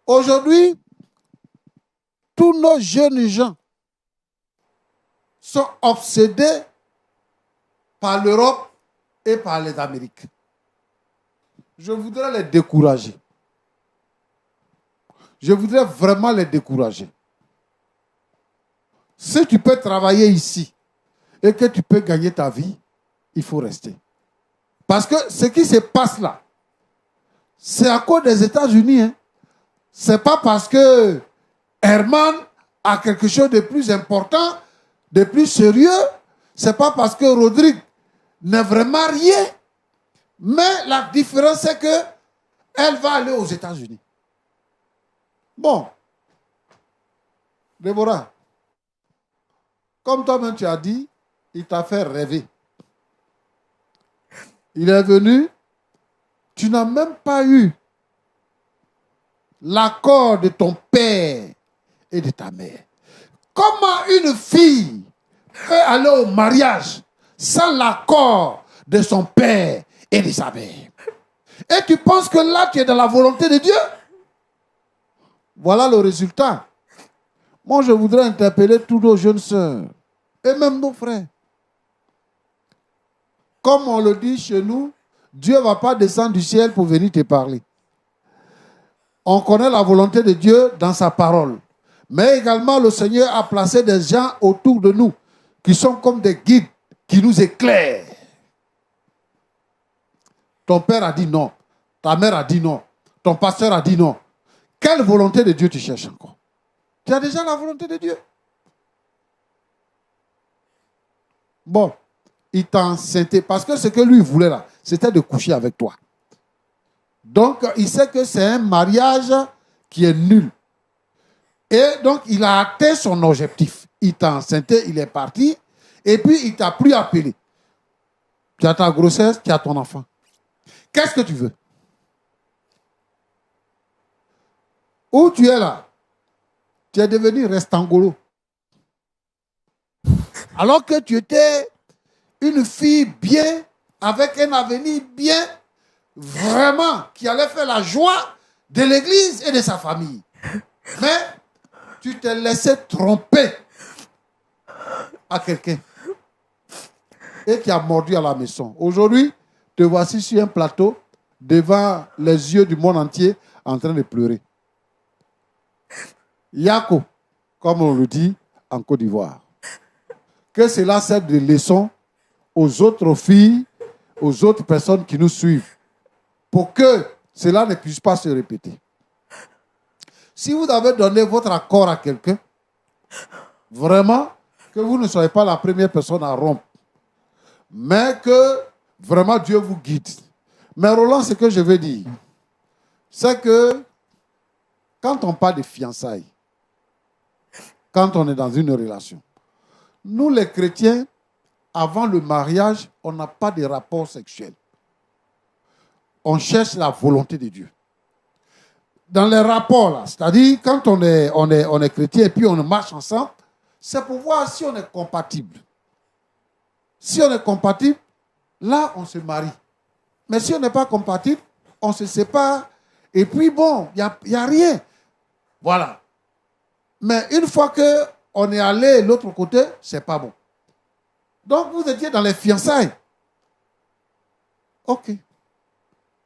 Aujourd'hui, tous nos jeunes gens sont obsédés par l'Europe et par les Amériques. Je voudrais les décourager. Je voudrais vraiment les décourager. Si tu peux travailler ici et que tu peux gagner ta vie, il faut rester. Parce que ce qui se passe là, c'est à cause des États-Unis. Hein. Ce n'est pas parce que Herman a quelque chose de plus important, de plus sérieux. Ce n'est pas parce que Rodrigue n'est vraiment rien. Mais la différence, c'est qu'elle va aller aux États-Unis. Bon. Déborah, comme toi-même tu as dit, il t'a fait rêver. Il est venu, tu n'as même pas eu l'accord de ton père et de ta mère. Comment une fille peut aller au mariage sans l'accord de son père et de sa mère? Et tu penses que là, tu es dans la volonté de Dieu? Voilà le résultat. Moi, je voudrais interpeller tous nos jeunes sœurs et même nos frères. Comme on le dit chez nous, Dieu ne va pas descendre du ciel pour venir te parler. On connaît la volonté de Dieu dans sa parole. Mais également, le Seigneur a placé des gens autour de nous qui sont comme des guides, qui nous éclairent. Ton père a dit non. Ta mère a dit non. Ton pasteur a dit non. Quelle volonté de Dieu tu cherches encore? Tu as déjà la volonté de Dieu. Bon, il t'a enceinté parce que ce que lui voulait là, c'était de coucher avec toi. Donc, il sait que c'est un mariage qui est nul. Et donc, il a atteint son objectif. Il t'a enceinté, il est parti, et puis il t'a plus appelé. Tu as ta grossesse, tu as ton enfant. Qu'est-ce que tu veux? Où tu es là? Tu es devenu restangolo. Alors que tu étais une fille bien, avec un avenir bien, vraiment, qui allait faire la joie de l'église et de sa famille. Mais tu t'es laissé tromper à quelqu'un et qui a mordu à la maison. Aujourd'hui, te voici sur un plateau devant les yeux du monde entier en train de pleurer. Yako, comme on le dit en Côte d'Ivoire. Que cela serve de leçon aux autres filles, aux autres personnes qui nous suivent, pour que cela ne puisse pas se répéter. Si vous avez donné votre accord à quelqu'un, vraiment, que vous ne soyez pas la première personne à rompre, mais que vraiment Dieu vous guide. Mais Roland, ce que je veux dire, c'est que quand on parle de fiançailles, quand on est dans une relation, nous les chrétiens, avant le mariage, on n'a pas de rapport sexuel. On cherche la volonté de Dieu. Dans les rapports, là, c'est-à-dire quand on est chrétien et puis on marche ensemble, c'est pour voir si on est compatible. Si on est compatible, Là, on se marie. Mais si on n'est pas compatible, on se sépare. Et puis bon, il n'y a rien. Voilà. Mais une fois qu'on est allé de l'autre côté, c'est pas bon. Donc, vous étiez dans les fiançailles. OK.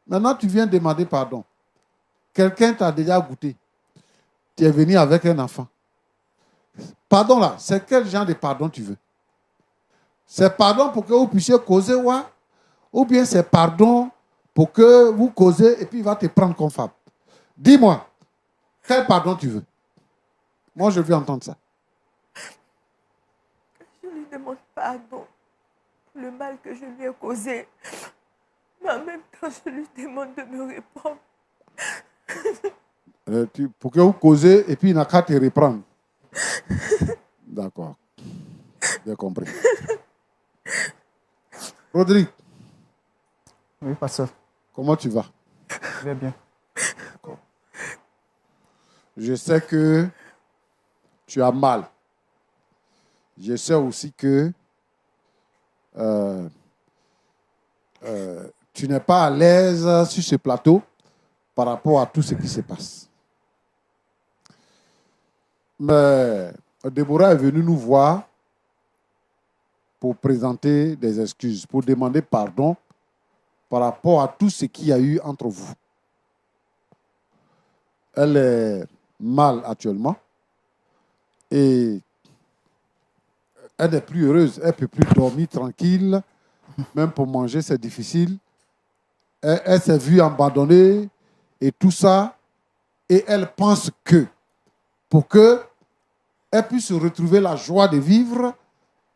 Maintenant, tu viens demander pardon. Quelqu'un t'a déjà goûté. Tu es venu avec un enfant. Pardon là, c'est quel genre de pardon tu veux? C'est pardon pour que vous puissiez causer, ouais? Ou bien c'est pardon pour que vous causez et puis il va te prendre comme femme. Dis-moi, quel pardon tu veux? Moi, je veux entendre ça. Je lui demande pardon pour le mal que je lui ai causé. Mais en même temps, je lui demande de me répondre. Pour que vous causez et puis il n'a qu'à te reprendre. D'accord. J'ai compris. Rodrigue. Oui, pasteur. Comment tu vas? Je vais bien. D'accord. Je sais que tu as mal. Je sais aussi que tu n'es pas à l'aise sur ce plateau par rapport à tout ce qui se passe. Mais Déborah est venue nous voir pour présenter des excuses, pour demander pardon par rapport à tout ce qu'il y a eu entre vous. Elle est mal actuellement et elle n'est plus heureuse. Elle ne peut plus dormir tranquille. Même pour manger, c'est difficile. Elle s'est vue abandonnée et tout ça. Et elle pense que pour qu'elle puisse retrouver la joie de vivre,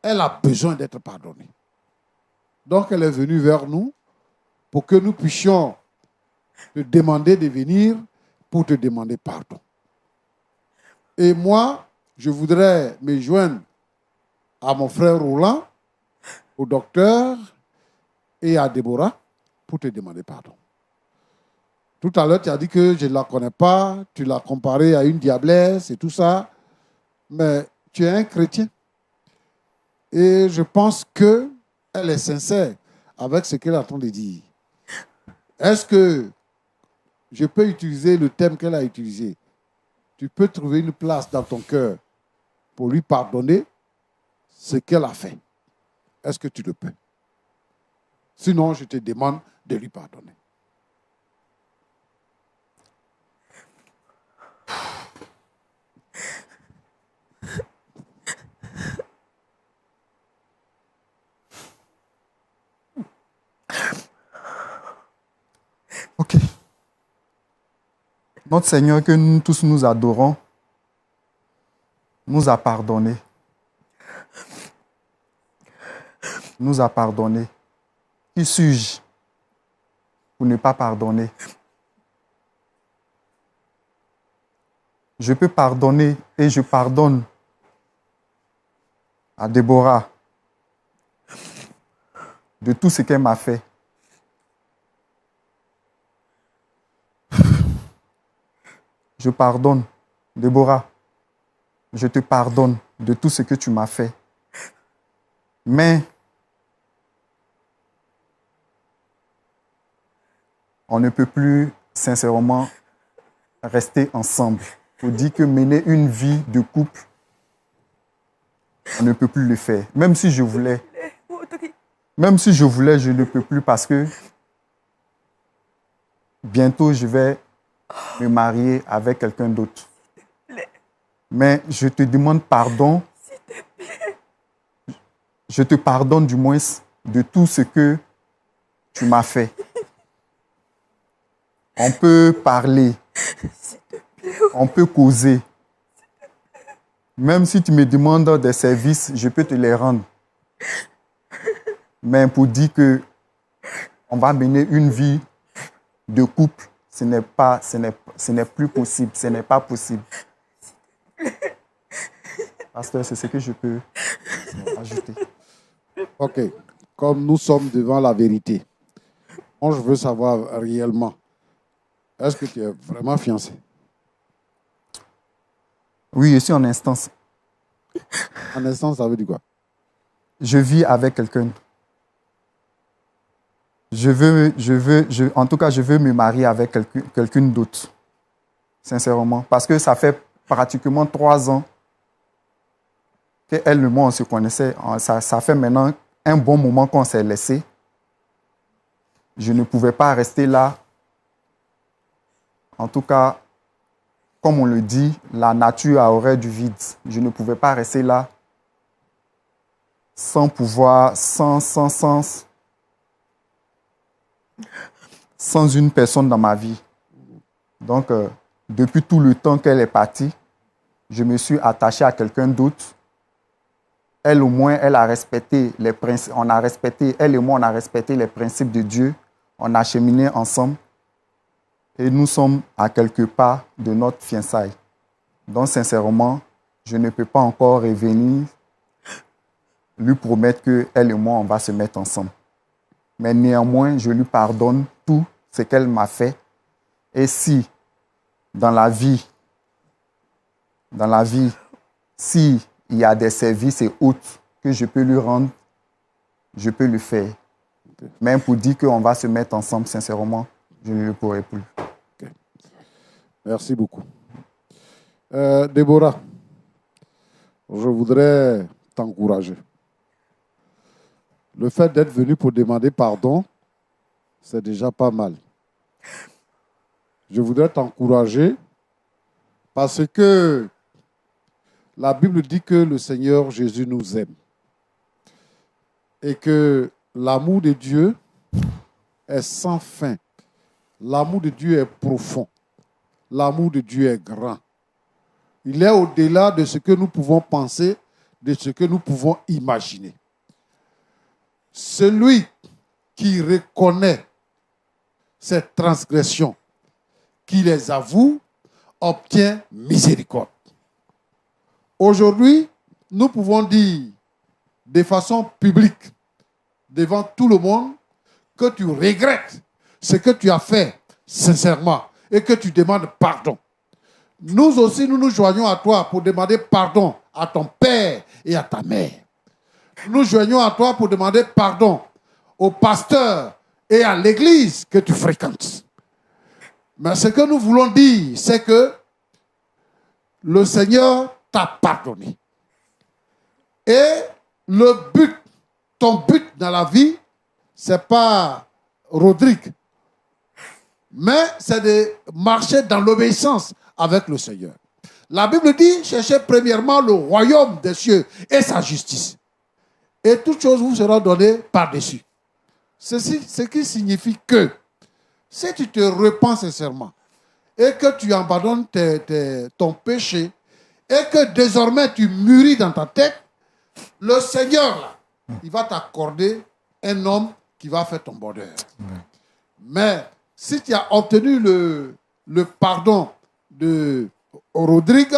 elle a besoin d'être pardonnée. Donc, elle est venue vers nous pour que nous puissions te demander de venir pour te demander pardon. Et moi, je voudrais me joindre à mon frère Roland, au docteur et à Déborah pour te demander pardon. Tout à l'heure, tu as dit que je ne la connais pas, tu l'as comparée à une diablesse et tout ça, mais tu es un chrétien. Et je pense qu'elle est sincère avec ce qu'elle est en train de dire. Est-ce que je peux utiliser le thème qu'elle a utilisé? Tu peux trouver une place dans ton cœur pour lui pardonner ce qu'elle a fait. Est-ce que tu le peux? Sinon, je te demande de lui pardonner. Ok. Notre Seigneur, que nous tous nous adorons, nous a pardonné. Nous a pardonné. Qui suis-je pour ne pas pardonner? Je peux pardonner et je pardonne à Déborah de tout ce qu'elle m'a fait. Je pardonne, Déborah. Je te pardonne de tout ce que tu m'as fait. Mais on ne peut plus sincèrement rester ensemble. Pour dire que mener une vie de couple, on ne peut plus le faire. Même si je voulais. Même si je voulais, je ne peux plus parce que bientôt je vais me marier avec quelqu'un d'autre. Mais je te demande pardon. Je te pardonne du moins de tout ce que tu m'as fait. On peut parler. On peut causer. Même si tu me demandes des services, je peux te les rendre. Mais pour dire que on va mener une vie de couple, ce n'est plus possible, ce n'est pas possible. Pasteur, c'est ce que je peux ajouter. Ok. Comme nous sommes devant la vérité, moi je veux savoir réellement, est-ce que tu es vraiment fiancé? Oui, je suis en instance. En instance, ça veut dire quoi? Je vis avec quelqu'un. en tout cas, je veux me marier avec quelqu'une d'autre. Sincèrement. Parce que ça fait pratiquement 3 ans qu'elle et moi, on se connaissait. Ça fait maintenant un bon moment qu'on s'est laissé. Je ne pouvais pas rester là. En tout cas, comme on le dit, la nature a horreur du vide. Je ne pouvais pas rester là sans pouvoir, sans une personne dans ma vie. Donc, depuis tout le temps qu'elle est partie, je me suis attaché à quelqu'un d'autre. Elle, au moins, elle a respecté les principes. Elle et moi, on a respecté les principes de Dieu. On a cheminé ensemble. Et nous sommes à quelque part de notre fiançailles. Donc, sincèrement, je ne peux pas encore revenir lui promettre qu'elle et moi, on va se mettre ensemble. Mais néanmoins, je lui pardonne tout ce qu'elle m'a fait. Et si, dans la vie, s'il y a des services et autres que je peux lui rendre, je peux le faire. Même pour dire qu'on va se mettre ensemble, sincèrement, je ne le pourrai plus. Okay. Merci beaucoup. Déborah, je voudrais t'encourager. Le fait d'être venu pour demander pardon, c'est déjà pas mal. Je voudrais t'encourager parce que la Bible dit que le Seigneur Jésus nous aime et que l'amour de Dieu est sans fin. L'amour de Dieu est profond. L'amour de Dieu est grand. Il est au-delà de ce que nous pouvons penser, de ce que nous pouvons imaginer. Celui qui reconnaît ses transgressions, qui les avoue, obtient miséricorde. Aujourd'hui, nous pouvons dire de façon publique, devant tout le monde, que tu regrettes ce que tu as fait sincèrement et que tu demandes pardon. Nous aussi, nous nous joignons à toi pour demander pardon à ton père et à ta mère. Nous joignons à toi pour demander pardon au pasteur et à l'église que tu fréquentes. Mais ce que nous voulons dire, c'est que le Seigneur t'a pardonné. Et le but, ton but dans la vie, ce n'est pas Rodrigue, mais c'est de marcher dans l'obéissance avec le Seigneur. La Bible dit, cherchez premièrement le royaume des cieux et sa justice. Et toutes choses vous seront données par-dessus. Ceci, ce qui signifie que si tu te repens sincèrement et que tu abandonnes ton péché et que désormais tu mûris dans ta tête, le Seigneur, là, il va t'accorder un homme qui va faire ton bonheur. Mais si tu as obtenu le pardon de Rodrigue,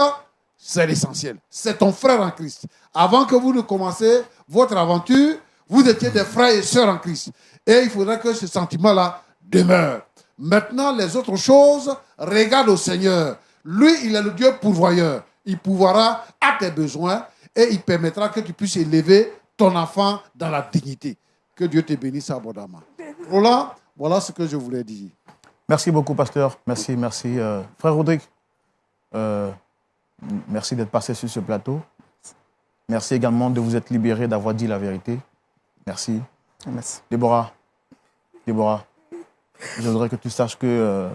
c'est l'essentiel. C'est ton frère en Christ. Avant que vous ne commenciez votre aventure, vous étiez des frères et sœurs en Christ. Et il faudrait que ce sentiment-là demeure. Maintenant, les autres choses, regarde au Seigneur. Lui, il est le Dieu pourvoyeur. Il pourvoira à tes besoins et il permettra que tu puisses élever ton enfant dans la dignité. Que Dieu te bénisse abondamment. Roland, voilà ce que je voulais dire. Merci beaucoup, pasteur. Merci. Frère Rodrigue, merci d'être passé sur ce plateau. Merci également de vous être libéré, d'avoir dit la vérité. Merci. Merci. Déborah, je voudrais que tu saches que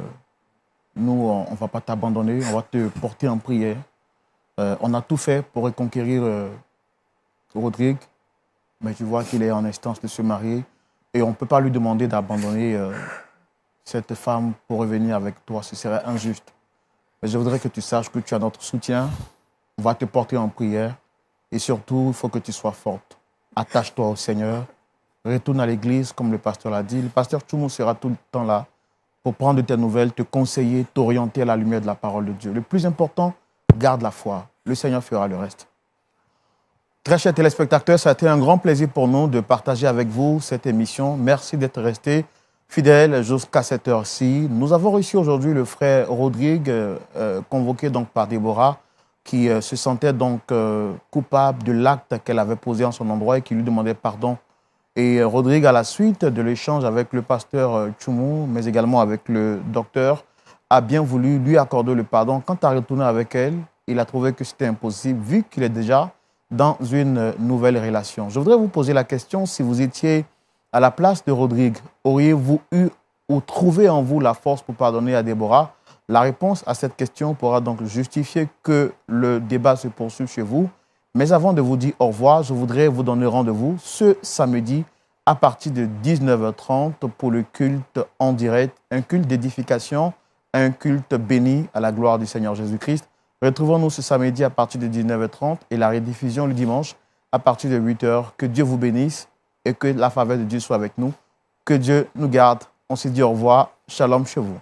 nous, on ne va pas t'abandonner, on va te porter en prière. On a tout fait pour reconquérir Rodrigue, mais tu vois qu'il est en instance de se marier et on ne peut pas lui demander d'abandonner cette femme pour revenir avec toi. Ce serait injuste. Mais je voudrais que tu saches que tu as notre soutien. On va te porter en prière et surtout, il faut que tu sois forte. Attache-toi au Seigneur. Retourne à l'église, comme le pasteur l'a dit. Le pasteur Tchoumou sera tout le temps là pour prendre de tes nouvelles, te conseiller, t'orienter à la lumière de la parole de Dieu. Le plus important, garde la foi. Le Seigneur fera le reste. Très chers téléspectateurs, ça a été un grand plaisir pour nous de partager avec vous cette émission. Merci d'être restés fidèles jusqu'à cette heure-ci. Nous avons reçu aujourd'hui le frère Rodrigue, convoqué donc par Déborah, qui se sentait donc coupable de l'acte qu'elle avait posé en son endroit et qui lui demandait pardon. Et Rodrigue, à la suite de l'échange avec le pasteur Tchoumou, mais également avec le docteur, a bien voulu lui accorder le pardon. Quand tu as retourné avec elle, il a trouvé que c'était impossible vu qu'il est déjà dans une nouvelle relation. Je voudrais vous poser la question, si vous étiez à la place de Rodrigue, auriez-vous eu ou trouvé en vous la force pour pardonner à Déborah? La réponse à cette question pourra donc justifier que le débat se poursuive chez vous. Mais avant de vous dire au revoir, je voudrais vous donner rendez-vous ce samedi à partir de 19h30 pour le culte en direct, un culte d'édification, un culte béni à la gloire du Seigneur Jésus-Christ. Retrouvons-nous ce samedi à partir de 19h30 et la rediffusion le dimanche à partir de 8h. Que Dieu vous bénisse et que la faveur de Dieu soit avec nous. Que Dieu nous garde. On se dit au revoir. Shalom chez vous.